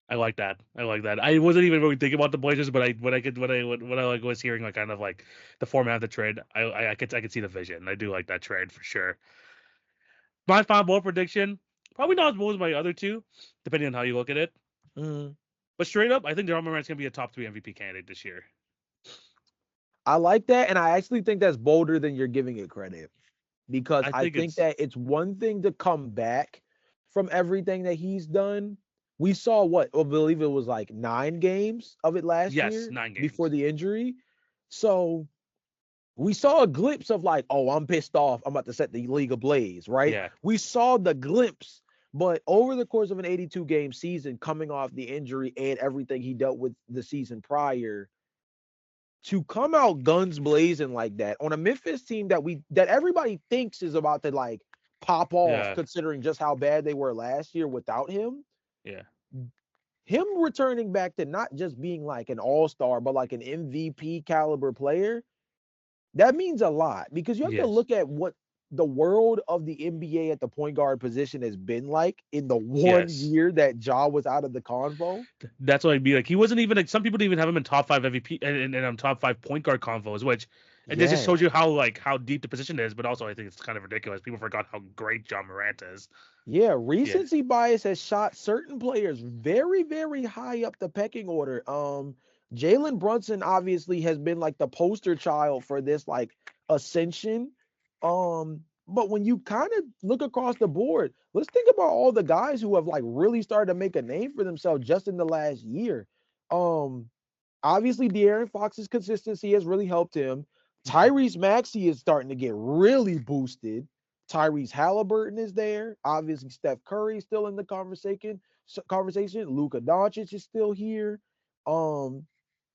I like that. I like that. I wasn't even really thinking about the Blazers, but I when I like was hearing like kind of like the format of the trade, I could see the vision. I do like that trade for sure. My final bold prediction, probably not as bold as my other two, depending on how you look at it. Mm. But straight up, I think Jamal Murray's gonna be a top 3 MVP candidate this year. I like that, and I actually think that's bolder than you're giving it credit because I I think think it's that it's one thing to come back from everything that he's done. We saw what I believe it was like 9 games of it last yes, year 9 games. before the injury. So we saw a glimpse of like, oh, I'm pissed off. I'm about to set the league ablaze, right? Yeah, We saw the glimpse, but over the course of an 82 game season, coming off the injury and everything he dealt with the season prior, to come out guns blazing like that on a Memphis team that everybody thinks is about to like pop off, yeah, considering just how bad they were last year without him. yeah, Him returning back to not just being like an all-star, but like an MVP caliber player, that means a lot because you have to yes, look at what the world of the NBA at the point guard position has been like in the one yes. year that Ja was out of the convo. That's what I'd be like. He wasn't even like some people didn't even have him in top 5 MVP and top 5 point guard convos, which And this just Yes. shows you how deep the position is, but also I think it's kind of ridiculous. People forgot how great John Morant is. Yeah, Yeah. recency bias has shot certain players very, very high up the pecking order. Jalen Brunson obviously has been like the poster child for this like ascension. But when you kind of look across the board, let's think about all the guys who have like really started to make a name for themselves just in the last year. Um, Obviously, De'Aaron Fox's consistency has really helped him. Mhm. Tyrese Maxey is starting to get really boosted. Tyrese Halliburton is there. Obviously, Steph Curry is still in the conversation. Luka Doncic is still here.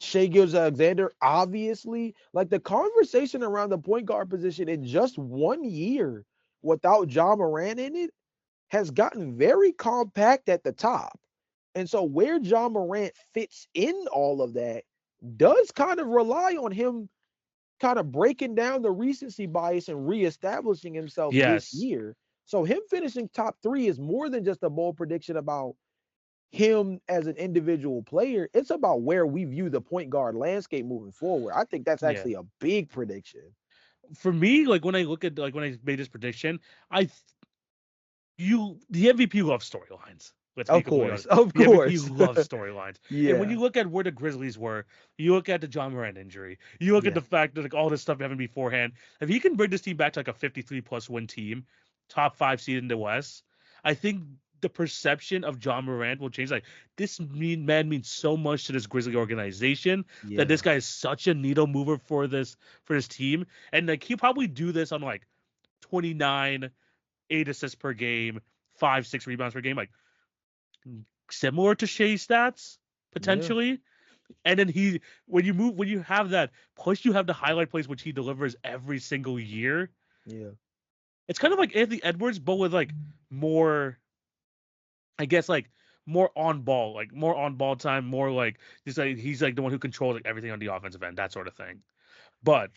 Shea Gilgeous-Alexander, obviously. Like the conversation around the point guard position in just 1 year without John Morant in it has gotten very compact at the top. And so where John Morant fits in all of that does kind of rely on him kind of breaking down the recency bias and reestablishing himself this Yes. year. So him finishing top 3 is more than just a bold prediction about him as an individual player. It's about where we view the point guard landscape moving forward. I think that's Yeah. actually a big prediction. For me, like when I look at when I made this prediction, the MVP loves storylines. Let's be Of completely course. honest. Of The MVP course. loves storylines. And when Yeah. you look at where the Grizzlies were, you look at the John Morant injury, you look at Yeah. the fact that like all this stuff happened beforehand. If he can bring this team back to like a 53 plus win team, top 5 seed in the West, I think the perception of John Morant will change. Like man means so much to this Grizzly organization that this Yeah. guy is such a needle mover for this team, and like he'll probably do this on like 29 8 assists per game, 5, 6 rebounds per game, like similar to Shea's stats Yeah. potentially. And then when you have that, plus you have the highlight plays which he delivers every single year. Yeah. It's kind of like Anthony Edwards, but with like more, I guess like more on ball time, more like just like he's like the one who controls like everything on the offensive end, that sort of thing. But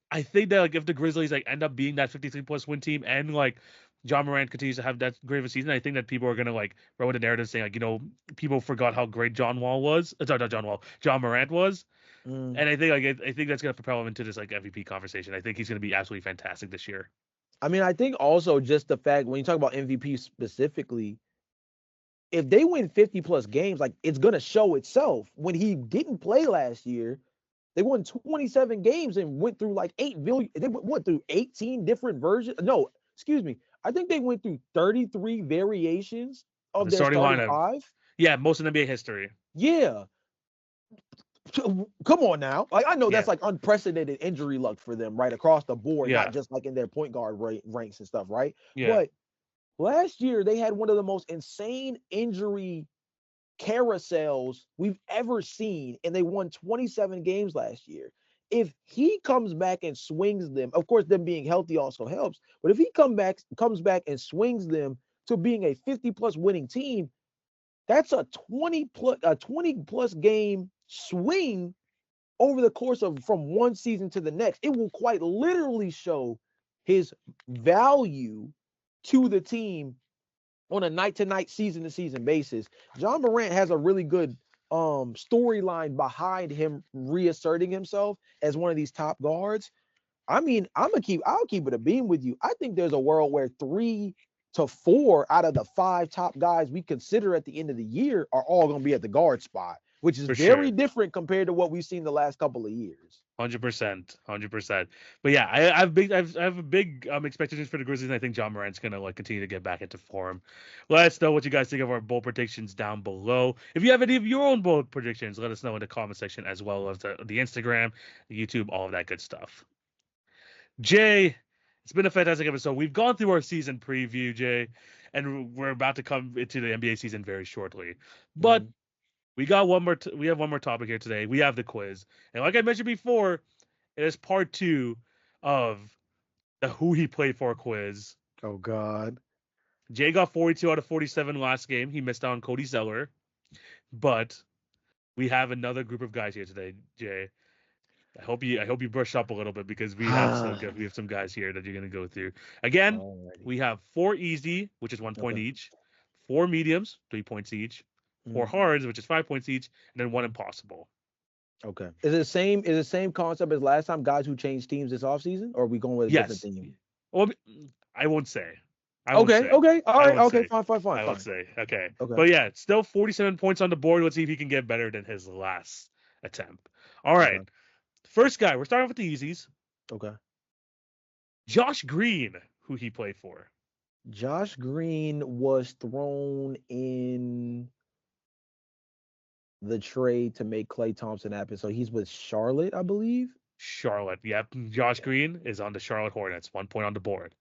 I think that like if the Grizzlies like end up being that 53 plus win team and like John Morant continues to have that great of a season, I think that people are gonna like run with the narrative saying like, people forgot how great John Wall was. Sorry, not John Wall, John Morant was. Mm. And I think I think that's gonna propel him into this like MVP conversation. I think he's gonna be absolutely fantastic this year. I mean, I think also just the fact when you talk about MVP specifically, if they win 50 plus games, like it's gonna show itself. When he didn't play last year, they won 27 games and went through like 8 billion. They went through 18 different versions. No, excuse me. I think they went through 33 variations Of of the their starting starting lineup, five. yeah, most in NBA history. Yeah. Come on now. Like I know Yeah, that's like unprecedented injury luck for them, right? Across the board, not yeah, just like in their point guard ranks and stuff, right? yeah, But last year they had one of the most insane injury carousels we've ever seen, and they won 27 games last year. If he comes back and swings them, of course, them being healthy also helps. But if he comes back and swings them to being a 50 plus winning team, that's a 20 plus game swing over the course of from one season to the next. It will quite literally show his value to the team on a night to night, season to season basis. John Morant has a really good storyline behind him reasserting himself as one of these top guards. I mean, I'll keep it a beam with you. I think there's a world where 3 to 4 out of the 5 top guys we consider at the end of the year are all going to be at the guard spot, which is for very sure. different compared to what we've seen the last couple of years. 100%, 100%. But yeah, I have a big expectations for the Grizzlies, and I think John Morant's gonna like continue to get back into form. Let us know what you guys think of our bold predictions down below. If you have any of your own bold predictions, let us know in the comment section as well as the Instagram, the YouTube, all of that good stuff. Jay, it's been a fantastic episode. We've gone through our season preview, Jay, and we're about to come into the NBA season very shortly. But Mm. we got one more. We have one more topic here today. We have the quiz, and like I mentioned before, it is part 2 of the Who He Played For quiz. Oh God. Jay got 42 out of 47 last game. He missed out on Cody Zeller, but we have another group of guys here today, Jay. I hope you brush up a little bit because we have some guys here that you're gonna go through. Again, Alrighty. we have 4 easy, which is 1 point Okay. each, 4 mediums, 3 points each, 4 Mm. hards, which is 5 points each, and then 1 impossible. Okay. Is it the same? Is it the same concept as last time? Guys who changed teams this offseason, or are we going with a different Yes. theme? Well, I won't say. I won't Okay. say. Okay. All I right. won't Okay. say. Fine. Fine. Fine. I won't Fine. say. Okay. Okay. But yeah, still 47 points on the board. Let's see if he can get better than his last attempt. All right. Okay. First guy, we're starting with the easies. Okay. Josh Green, who he played for. Josh Green was thrown in the trade to make Klay Thompson happen. So he's with Charlotte, I believe. Charlotte. Yep. Josh Yeah. Green is on the Charlotte Hornets. 1 point on the board.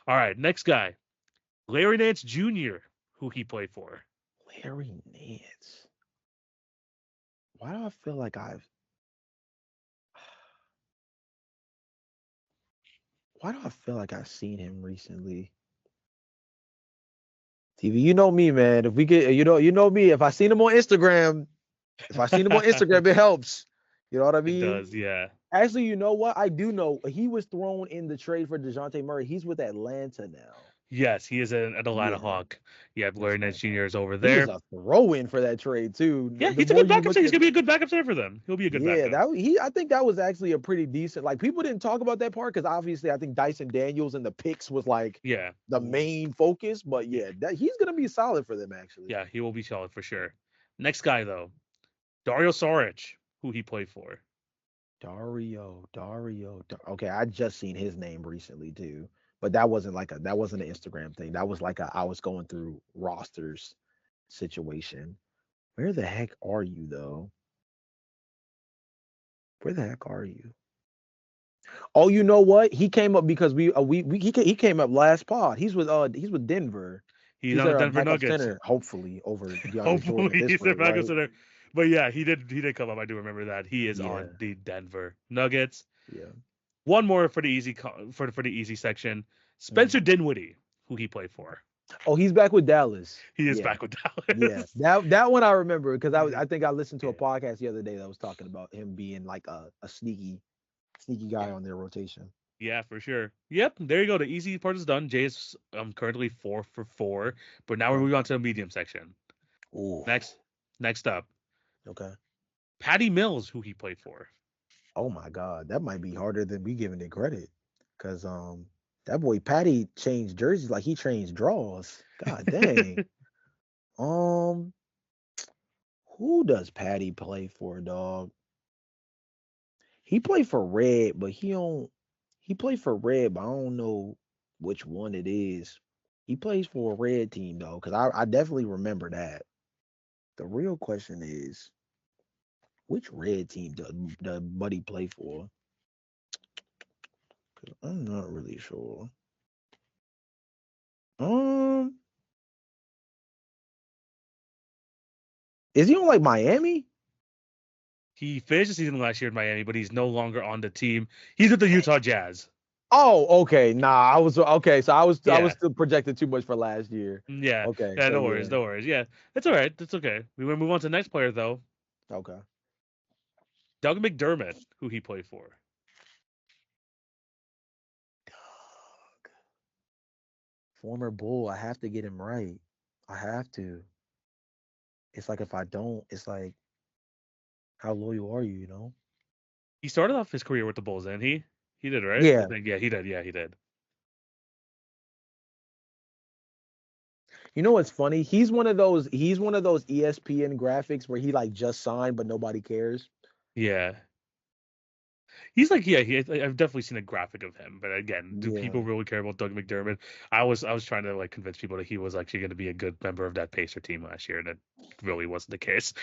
All right. Next guy, Larry Nance Jr., who he played for. Larry Nance. Why do I feel like why do I feel like I've seen him recently? TV, you know me, man. If we get, you know me. If I seen him on Instagram, it helps. You know what I It mean? does. Yeah. Actually, you know what? I do know he was thrown in the trade for DeJounte Murray. He's with Atlanta now. Yes, he is an Atlanta Yeah, Hawk. Yeah, that's Larry what I Nance Jr. thought. is over He was there. a throw-in for that trade too. Yeah, The he's a more good you backup look center. He's at, gonna be a good backup center for them. He'll be a good yeah, backup. I think that was actually a pretty decent. Like people didn't talk about that part because obviously I think Dyson Daniels and the picks was like Yeah. the main focus. But yeah, that he's gonna be solid for them actually. Yeah, he will be solid for sure. Next guy though, Dario Saric, who he played for. Okay, I just seen his name recently too, but that wasn't that wasn't an Instagram thing. That was like I was going through rosters situation. Where the heck are you though? Where the heck are you? Oh, you know what? He came up because he came up last pod. He's with Denver. He's He's on the their Denver backup Nuggets. center, hopefully over DeAndre Jordan at Hopefully this he's their rate, backup right? center. But yeah, he did come up. I do remember that. He is Yeah, on the Denver Nuggets. yeah. One more for the easy for the easy section. Mhm. Spencer Dinwiddie, who he played for. Oh, he's back with Dallas. He is Yeah. back with Yeah, Dallas. that one I remember because I think I listened to a Yeah. podcast the other day that was talking about him being like a sneaky guy Yeah. on their rotation. Yeah, for sure. Yep, there you go. The easy part is done. Jay is currently 4 for 4, but now we're Okay. moving on to the medium section. Ooh. Next up, Okay. Patty Mills, who he played for. Oh my God, that might be harder than we giving it credit, because that boy Patty changed jerseys like he changed draws. God dang. um, who does Patty play for, dog? He played for Red, but he don't. He played for Red, but I don't know which one it is. He plays for a Red team though, because I definitely remember that. The real question is, which Red team does Buddy play for? 'Cause I'm not really sure. Um, is he on like Miami? He finished the season last year in Miami, but he's no longer on the team. He's with the Utah Jazz. Oh, okay. Nah, I was okay. So I was Yeah, still projected too much for last year. yeah, Okay, yeah. so No worries, yeah. no worries. Yeah, it's all right. It's okay. We will move on to the next player though. Okay. Doug McDermott, who he played for. Dog. Former Bull. I have to get him right. I have to. It's like if I don't, it's like how loyal are you? You know? He started off his career with the Bulls, and he did, right? I Yeah. think yeah, he did. Yeah, he did. You know what's funny? He's one of those. He's one of those ESPN graphics where he like just signed, but nobody cares. Yeah. He's like, yeah, I've definitely seen a graphic of him, but again, do Yeah. people really care about Doug McDermott? I was trying to like convince people that he was actually going to be a good member of that Pacer team last year, and it really wasn't the case.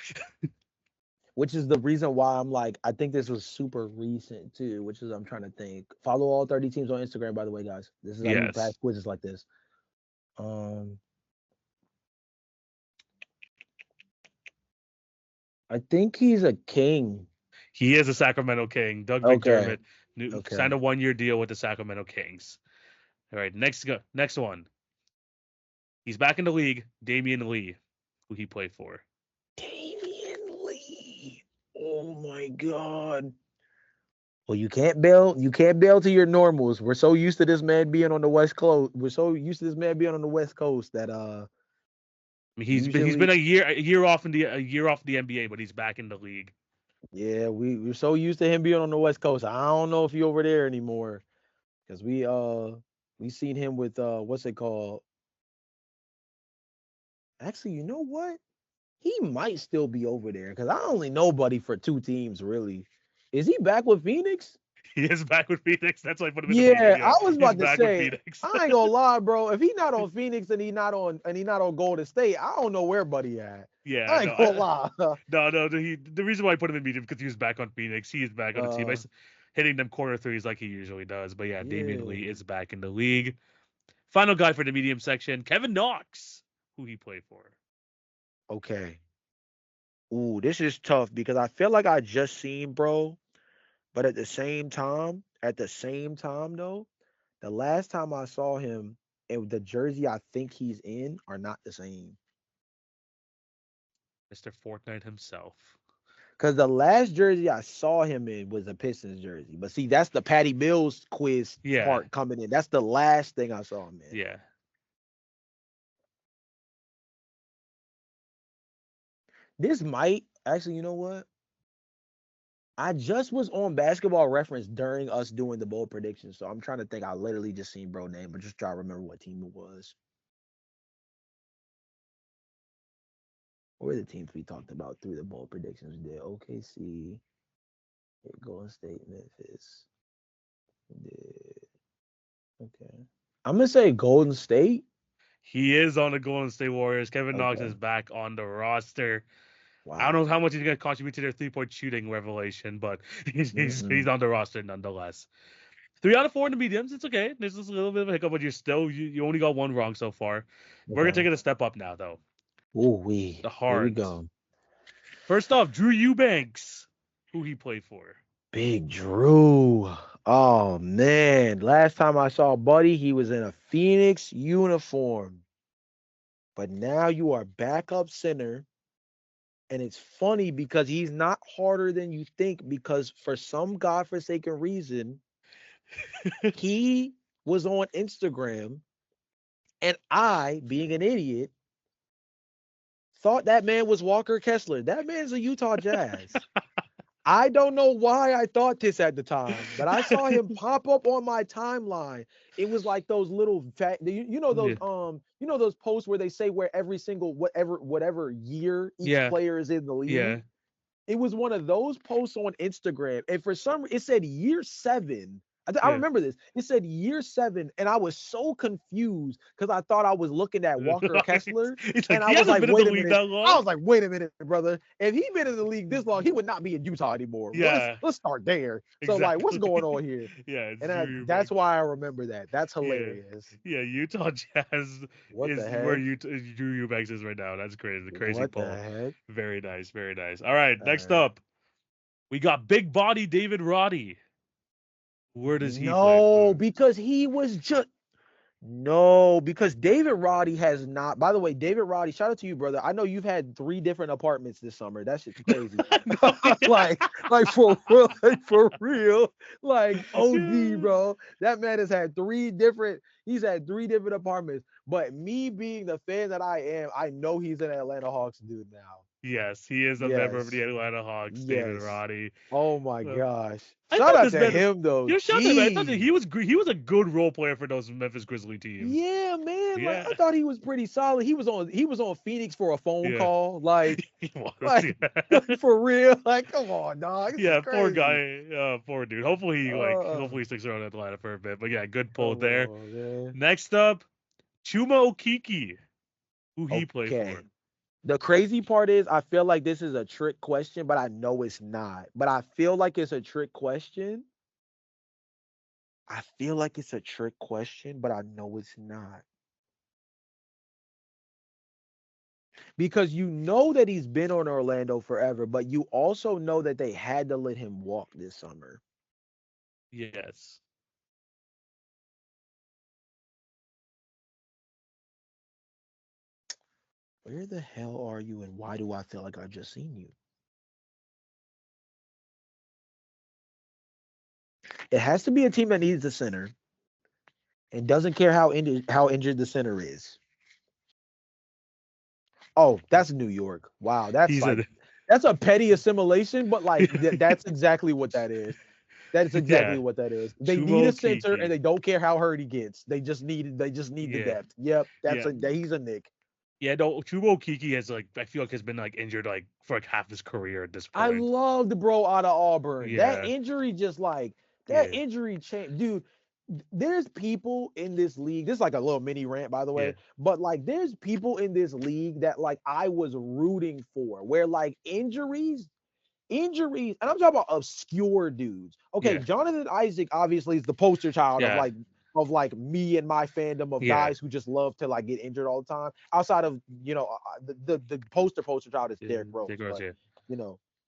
Which is the reason why I'm like, I think this was super recent too, which is I'm trying to think. Follow all 30 teams on Instagram, by the way, guys. This is I do Yes, past quizzes like this. Um, I think he's a king. he is a Sacramento King. Doug Okay. McDermott signed Okay. a 1-year deal with the Sacramento Kings. All right, next one. He's back in the league. Damian Lee, who he played for. Damian Lee. Oh my God. Well, you can't bail to your normals. We're so used to this man being on the West Coast. We're so used to this man being on the West Coast that I mean, he's been usually a year off in the NBA, but he's back in the league. Yeah, we're so used to him being on the West Coast. I don't know if he over there anymore. Because we seen him with what's it called? Actually, you know what? He might still be over there because I only know Buddy for two teams, really. Is he back with Phoenix? He is back with Phoenix. That's why I put him in the medium. Yeah, Yeah, I was he's about to back with say, Phoenix. I ain't gonna lie, bro. If he not on Phoenix and he not on Golden State, I don't know where Buddy at. Yeah, I no, ain't gonna lie. no. The reason why I put him in medium because he was back on Phoenix. He is back on the team. uh, Hitting them corner threes like he usually does. But yeah, Damian yeah. Lee is back in the league. Final guy for the medium section, Kevin Knox, who he played for. Okay. Ooh, this is tough because I feel like I just seen bro, but at the same time though, the last time I saw him and the jersey I think he's in are not the same. Mr. Fortnite himself. Because the last jersey I saw him in was a Pistons jersey. But see, that's the Patty Mills quiz Yeah, part coming in. That's the last thing I saw him in. yeah. This might actually, you know what? I just was on basketball reference during us doing the bold predictions. So I'm trying to think. I literally just seen bro name, but just try to remember what team it was. What were the teams we talked about through the bold predictions? Did OKC, Golden State, Memphis. Did okay. I'm gonna say Golden State. He is on the Golden State Warriors. Kevin Knox is Okay. back on the roster. I don't Wow. know how much he's going to contribute to their 3-point shooting revelation, but he's Hmm. on the roster nonetheless. 3 out of 4 in the mediums. It's okay. There's just a little bit of a hiccup, but you only got one wrong so far. We're gonna take Okay. it a step up now, though. Ooh The wee. Here we Hards. go. First off, Drew Eubanks, who he played for. Big Drew. Oh man. Last time I saw Buddy, he was in a Phoenix uniform. But now you are backup center. And it's funny because he's not harder than you think because for some godforsaken reason, he was on Instagram and I, being an idiot, thought that man was Walker Kessler. That man's a Utah Jazz. I don't know why I thought this at the time, but I saw him pop up on my timeline. It was like those little you know those Yeah, those posts where they say where every single whatever year each yeah, player is in the yeah, league. It was one of those posts on Instagram, and for some, it said year 7. I yeah. remember this. It said year 7, and I was so confused because I thought I was looking at Walker Kessler, He's and like, I he was hasn't like, been in the wait a league minute. that I long. was like, wait a minute, brother. If he been in the league this long, he would not be in Utah anymore. Well, Yeah, let's start there. So like, what's exactly. going on here? Yeah, it's And Drew that's Eubanks. why I remember that. That's Yeah, hilarious. yeah. Utah Jazz What is the where heck? Drew Eubanks is right now. That's crazy. The crazy What the pull. heck? Very nice. Very nice. All right. All Next right. up, we got big body David Roddy. Where does he play No, for? because he was just no, because David Roddy has not. By the way, David Roddy, shout out to you, brother. I know you've had 3 different apartments this summer. That shit's crazy. like, like for real, like OD, Yeah. bro. That man has had 3 different. He's had 3 different apartments. But me being the fan that I am, I know he's an Atlanta Hawks dude now. Yes, he is a member of the Yes, Atlanta Hawks, David yes. Roddy. Oh my Uh, gosh! I Shout thought out this to man. him though. Shout out to him. I thought that Jeez. he was a good role player for those Memphis Grizzly teams. Yeah, man. Like Yeah, I thought he was pretty solid. He was on Phoenix for a phone yeah, call. Like he was. like Yeah. for real. Like come on, dog. This is Yeah, poor crazy. guy, poor dude. Hopefully he sticks around in Atlanta for a bit. But yeah, good pull Come there. on, man. Next up, Chuma Okiki, who he played Okay. for. The crazy part is I feel like this is a trick question, but I know it's not. But I feel like it's a trick question. I feel like it's a trick question, but I know it's not. Because you know that he's been on Orlando forever, but you also know that they had to let him walk this summer. Yes. Where the hell are you and why do I feel like I've just seen you? It has to be a team that needs a center and doesn't care how injured the center is. Oh, that's New York. Wow, that's He's like in. That's a petty assimilation, but like that's exactly what that is. That is exactly Yeah, what that is. They need a Chumo center, and Kiki. they don't care how hurt he gets. They just need the Yeah, depth. Yep, yeah, he's a Nick. yeah. No, Chumo Kiki has like I feel like has been like injured like for like half his career at this I point. loved bro out of Auburn. That Yeah, injury just like that yeah, injury change, dude. There's people in this league. This is like a little mini rant, by the yeah, way. But like, there's people in this league that like I was rooting for, where like injuries, and I'm talking about obscure dudes. Okay, yeah, Jonathan Isaac obviously is the poster child yeah, of like me and my fandom of yeah. guys who just love to like get injured all the time. Outside of the poster child is Derrick Dick Rose, Rose, but yeah.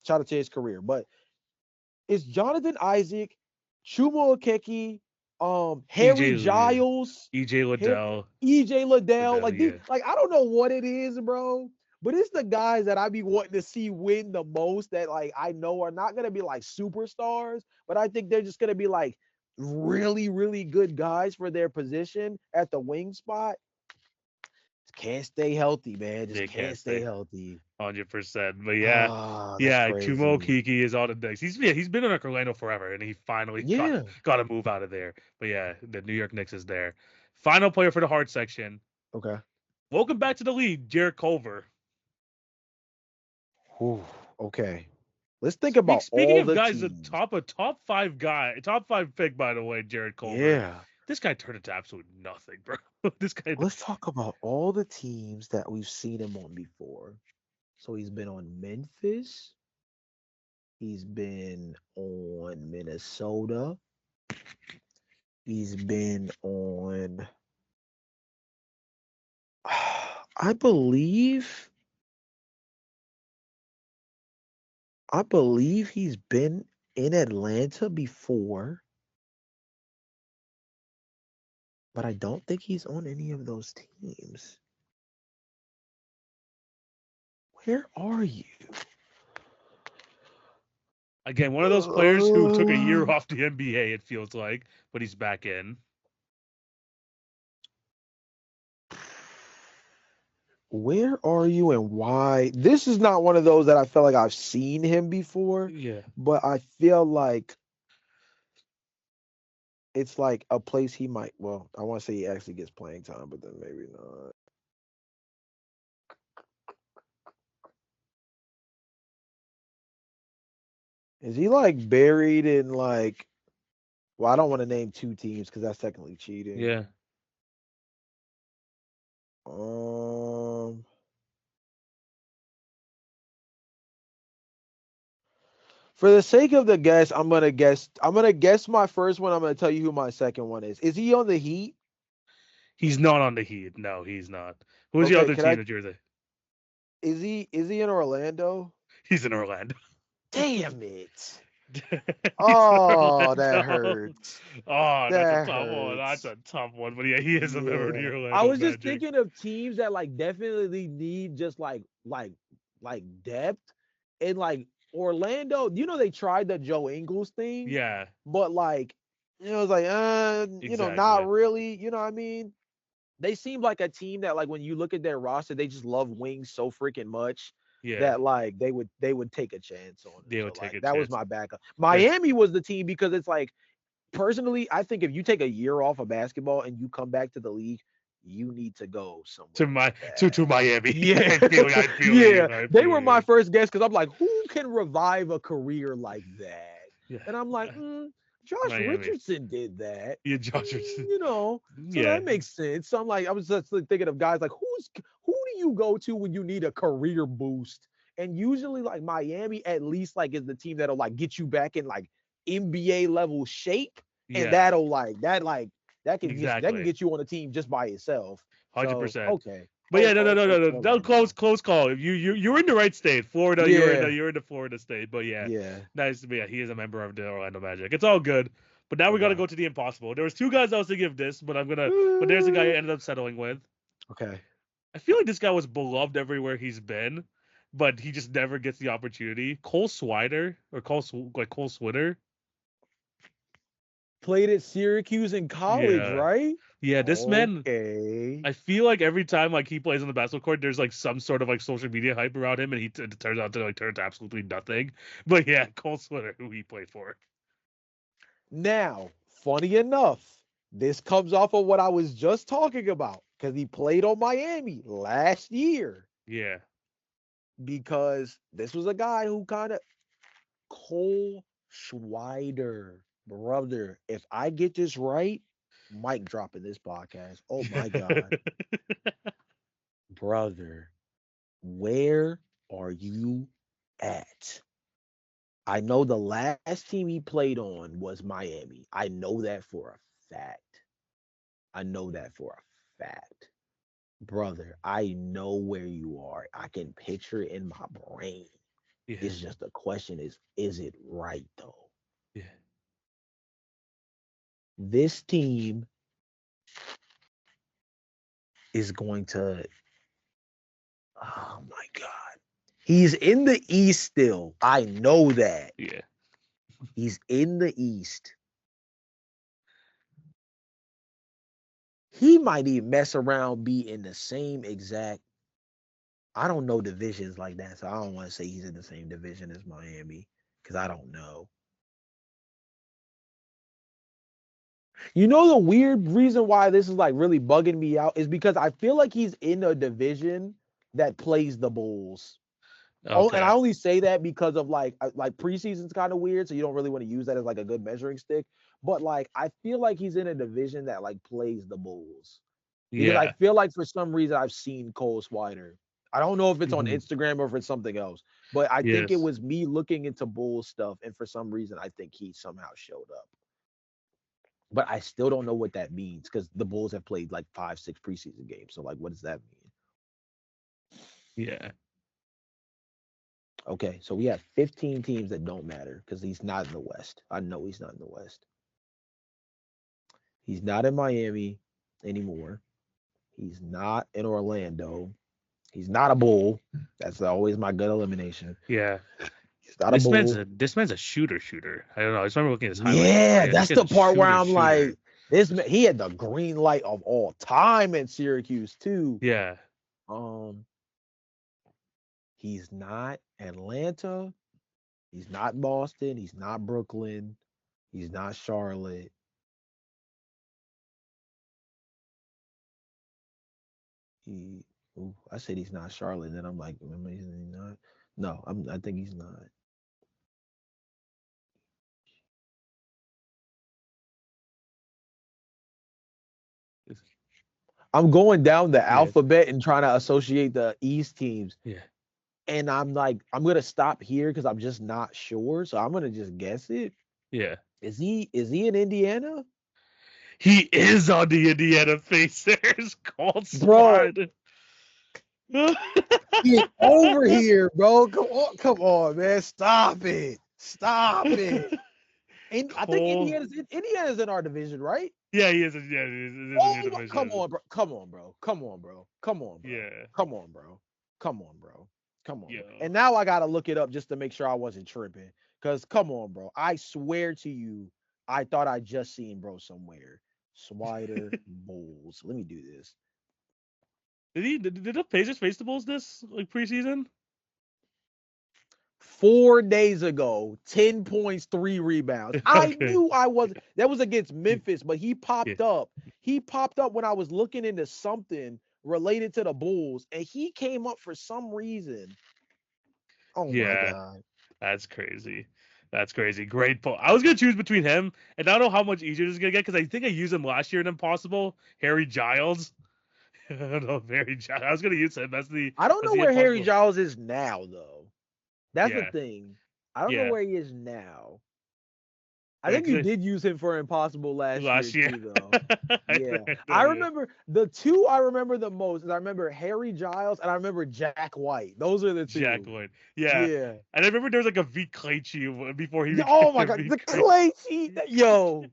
shout out to his career. But it's Jonathan Isaac, Chuma Okeke, Harry EJ, yeah. Giles, EJ Liddell, EJ Liddell. Liddell, Like these, yeah. like I don't know what it is, bro. But it's the guys that I be wanting to see win the most that like I know are not gonna be like superstars, but I think they're just gonna be like really, really good guys for their position at the wing spot. Can't stay healthy, man. Just They can't can't stay stay healthy. 100%. But yeah, Ah, that's yeah, Chumo crazy. Kiki is on the next. He's been in Orlando forever, and he finally Yeah. got to move out of there. But yeah, the New York Knicks is there. Final player for the hard section. Okay. Welcome back to the league, Jarrett Culver. Whew, okay. Let's think about Speaking all of the guys, teams. top five pick by the way, Jarrett Culver. Yeah. This guy turned into absolute nothing, bro. This guy, Let's talk about all the teams that we've seen him on before. So he's been on Memphis. He's been on Minnesota. He's been on I believe he's been in Atlanta before, but I don't think he's on any of those teams. Where are you? again, one of those players who took a year off the NBA. It feels like, but he's back in. Where are you and why? This is not one of those that I feel like I've seen him before, Yeah. but I feel like it's like a place he might. Well, I want to say he actually gets playing time, but then maybe not. Is he like buried in like? Well, I don't want to name two teams because that's technically cheating. Yeah. Um, for the sake of the guess, I'm gonna guess. I'm gonna guess my first one. I'm gonna tell you who my second one is. Is he on the Heat? He's not on the Heat. No, he's not. Who's the Okay, other can team I? that you're the? Is he in Orlando? He's in Orlando. Damn it! He's in Oh, that Orlando. hurts. Oh, that's a That tough one. That's hurts. a tough one. But yeah, he is a member of the Yeah. I Orlando was just Magic. thinking of teams that like definitely need just like depth and like Orlando, they tried the Joe Ingles thing, Yeah, but like it was like not exactly. really, you know what I mean? They seem like a team that like when you look at their roster, they just love wings so freaking much Yeah, that like they would take a chance on him. they So would take like a that was chance. my backup. That's Miami was the team because it's like personally, I think if you take a year off of basketball and you come back to the league, you need to go to somewhere my bad. to Miami. Yeah, I feel yeah. you. I They feel were my you. first guess because I'm like, who can revive a career like that? Yeah, And I'm like, Josh Miami. Richardson did that. Yeah, Josh. Richardson. So Yeah, that makes sense. So I'm like, I was just like, thinking of guys like who do you go to when you need a career boost? And usually like Miami at least like is the team that'll like get you back in like NBA level shape, and yeah, that'll that can exactly. get you on a team just by itself. So 100%. okay. But yeah, no, no, no, no, no, no, Orlando. close call. If you're in the right state, Florida, Yeah, you're in the Florida state. But yeah, yeah. nice. But yeah, he is a member of the Orlando Magic. It's all good. But now we got to Okay. go to the impossible. There was two guys I was thinking of this, but there's a guy I ended up settling with. Okay. I feel like this guy was beloved everywhere he's been, but he just never gets the opportunity. Cole Swider or Cole Switter. Played at Syracuse in college, Yeah. right? Yeah, this man, Okay. I feel like every time like he plays on the basketball court, there's like some sort of like social media hype around him, and it turns out to like turn to absolutely nothing. But yeah, Cole Switter, who he played for. Now, funny enough, this comes off of what I was just talking about because he played on Miami last year. Yeah. Because this was a guy who kind of Cole Schwider, brother. If I get this right, mic drop in this podcast. Oh my God, brother, where are you at? I know the last team he played on was Miami. I know that for a fact. I know that for a fact. Brother, I know where you are. I can picture it in my brain. Yeah. It's just the question is it right though? Yeah. This team is going to, oh my God. He's in the East still. I know that. Yeah. He's in the East. He might even mess around, be in the same exact. I don't know divisions like that, so I don't want to say he's in the same division as Miami because I don't know. You know, the weird reason why this is like really bugging me out is because I feel like he's in a division that plays the Bulls. Oh, and Okay. I only say that because of like preseason's kind of weird, so you don't really want to use that as like a good measuring stick. But like, I feel like he's in a division that like plays the Bulls because I Yeah. feel like for some reason I've seen Cole Swider. I don't know if it's on Mhm. Instagram or if it's something else, but I think it Yes. was me looking into Bulls stuff, and for some reason I think he somehow showed up. But I still don't know what that means because the Bulls have played like 5, 6 preseason games. So like, what does that mean? Yeah. Okay, so we have 15 teams that don't matter because he's not in the West. I know he's not in the West. He's not in Miami anymore. He's not in Orlando. He's not a Bull. That's always my gut elimination. Yeah. He's not a This Bull. man's a shooter. I don't know. I just remember looking at his highlights. I was like, Yeah, yeah, this that's guy's the a part where I'm shooter. like, this man, he had the green light of all time in Syracuse too. Yeah. Um, he's not Atlanta. He's not Boston. He's not Brooklyn. He's not Charlotte. He, ooh, I said he's not Charlotte. Then I'm like, am he not? No, I think he's not. I'm going down the Yeah. alphabet and trying to associate the East teams. Yeah. And I'm like, I'm gonna stop here because I'm just not sure. So I'm gonna just guess it. Yeah. Is he in Indiana? He is on the Indiana Pacers. Cold Bro, Squad. get over here, bro. Come on, man. Stop it. Stop it. And I think Cole. Indiana's in our division, right? Yeah, he is. Yeah, it is a Oh, new come division. on, bro. Come on, bro. Come on, bro. Come on, bro. Yeah. Come on, bro. Come on, bro. Come on, bro. Yo. And now I gotta look it up just to make sure I wasn't tripping. Cause come on, bro. I swear to you, I thought I just seen bro somewhere. Swider Bulls. Let me do this. Did the Pacers face the Bulls this like preseason? 4 days ago, 10 points, 3 rebounds. I Okay. knew I was that was against Memphis, but he Yeah. popped up. He popped up when I was looking into something related to the Bulls, and he came up for some reason. Oh my Yeah. God. That's crazy. That's crazy. Great pull. I was gonna choose between him, and I don't know how much easier this is gonna get because I think I used him last year in Impossible. Harry Giles. I don't know, Harry Giles. I was gonna use him I don't as know the where Harry Impossible. Giles is now, though. That's the Yeah. thing. I don't know Yeah. where he is now. I Yeah. think you Because did use him for Impossible last year last year. too, though. I Yeah. know, I yeah. remember the two I remember the most is I remember Harry Giles and I remember Jack White. Those are the Jack two. Lloyd. Yeah. Yeah. And I remember there was like a V Claychi before he Yeah, became oh my the God. V The Claychi. clay cheat. Yo.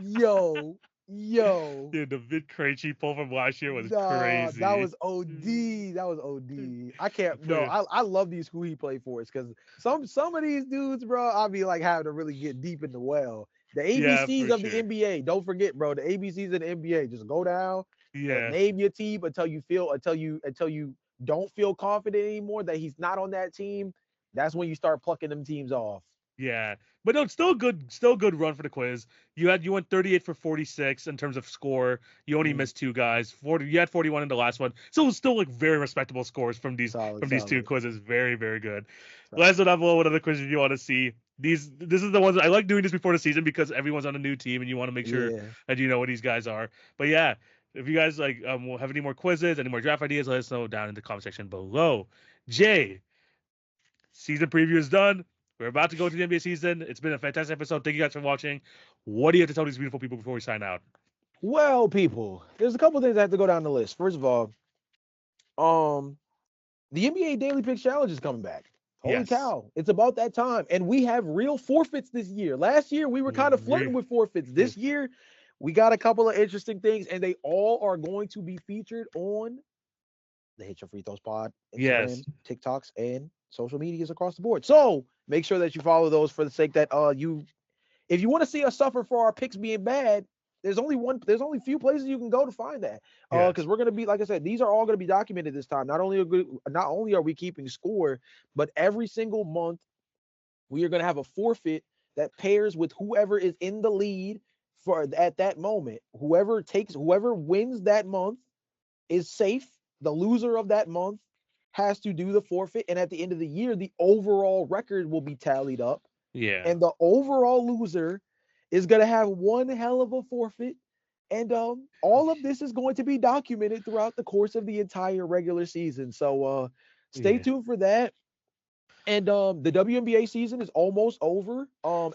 Yo. Yo. Dude, the Vid Krejci pull from last year was Nah, that crazy. was OD. That was OD. I can't. No, Yeah. I love these who he played for us because some of these dudes, bro, I'll be like having to really get deep in the well. The Yeah, ABCs for of the sure. NBA. Don't forget, bro. The ABCs of the NBA. Just go down and Yeah. name your team until you don't feel confident anymore that he's not on that team. That's when you start plucking them teams off. Yeah, but no, it's still good run for the quiz. You went 38 for 46 in terms of score. You only Mm, missed two guys. 40, you had 41 in the last one, so it was still like very respectable scores solid, from these two solid, quizzes. Very very good. Let us solid. know down below what other quizzes you want to see. This is the ones I like doing this before the season because everyone's on a new team and you want to make sure Yeah. that you know what these guys are. But yeah, if you guys like will have any more quizzes, any more draft ideas, let us know down in the comment section below. Jay, season preview is done. We're about to go to the NBA season. It's been a fantastic episode. Thank you guys for watching. What do you have to tell these beautiful people before we sign out? Well, people, there's a couple things I have to go down the list. First of all, um, the NBA Daily Picks Challenge is coming back. Holy Yes. cow. It's about that time. And we have real forfeits this year. Last year, we were kind of flirting with forfeits. This year, we got a couple of interesting things, and they all are going to be featured on the Hit Your Free Throws Pod, Instagram, Yes. TikToks, and social medias across the board. So make sure that you follow those for the sake that if you want to see us suffer for our picks being bad, there's only few places you can go to find that. Yes. Because we're gonna be, like I said, these are all gonna be documented this time. Not only are we keeping score, but every single month we are gonna have a forfeit that pairs with whoever is in the lead for at that moment. Whoever wins that month is safe. The loser of that month has to do the forfeit, and at the end of the year, the overall record will be tallied up, Yeah. and the overall loser is going to have one hell of a forfeit. And all of this is going to be documented throughout the course of the entire regular season. So stay Yeah. tuned for that. And the WNBA season is almost over.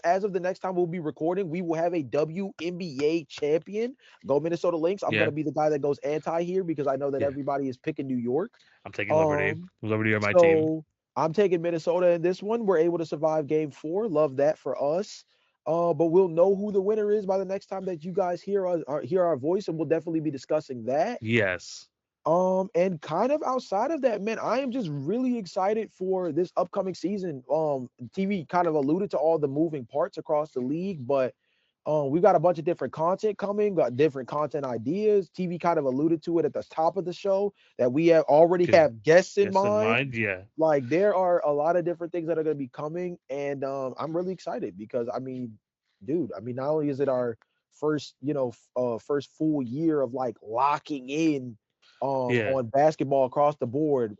As of the next time we'll be recording, we will have a WNBA champion. Go Minnesota Lynx. I'm Yeah. gonna be the guy that goes anti here because I know that Yeah. everybody is picking New York. I'm taking Liberty. Um, Liberty are my team. so I'm taking Minnesota in this one. We're able to survive game 4. Love that for us. But we'll know who the winner is by the next time that you guys hear our voice, and we'll definitely be discussing that. Yes. And kind of outside of that, man, I am just really excited for this upcoming season. TV kind of alluded to all the moving parts across the league, but we've got a bunch of different content coming, got different content ideas. TV kind of alluded to it at the top of the show that we already Okay. have guests in Yes, in mind. mind. Yeah. Like there are a lot of different things that are going to be coming, and I'm really excited because dude, not only is it our first, first full year of like locking in Yeah. on basketball across the board,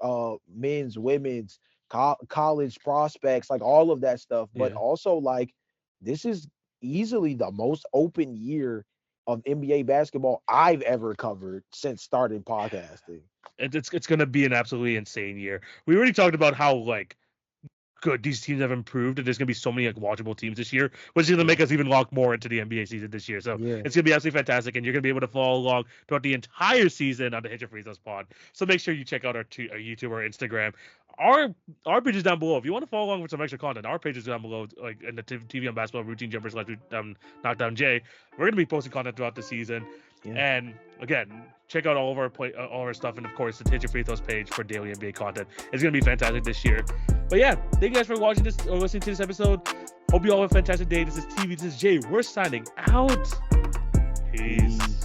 men's, women's, college prospects, like all of that stuff, but Yeah. also like this is easily the most open year of NBA basketball I've ever covered since starting podcasting. It's gonna be an absolutely insane year. We already talked about how like good these teams have improved, and there's gonna be so many like watchable teams this year, which is gonna make us even lock more into the NBA season this year. So Yeah. it's gonna be absolutely fantastic, and you're gonna be able to follow along throughout the entire season on the Hit Your Free Throws Pod. So make sure you check out our YouTube or Instagram. Our page is down below. If you want to follow along with some extra content, our page is down below, like in the TV on basketball routine jumpers, like Knockdown J. We're gonna be posting content throughout the season. Yeah. And again, check out all of all our stuff, and of course the Hit Your Free Throws page for daily NBA content. It's gonna be fantastic this year. But yeah, thank you guys for watching this or listening to this episode. Hope you all have a fantastic day. This is TV. This is Jay. We're signing out. Peace.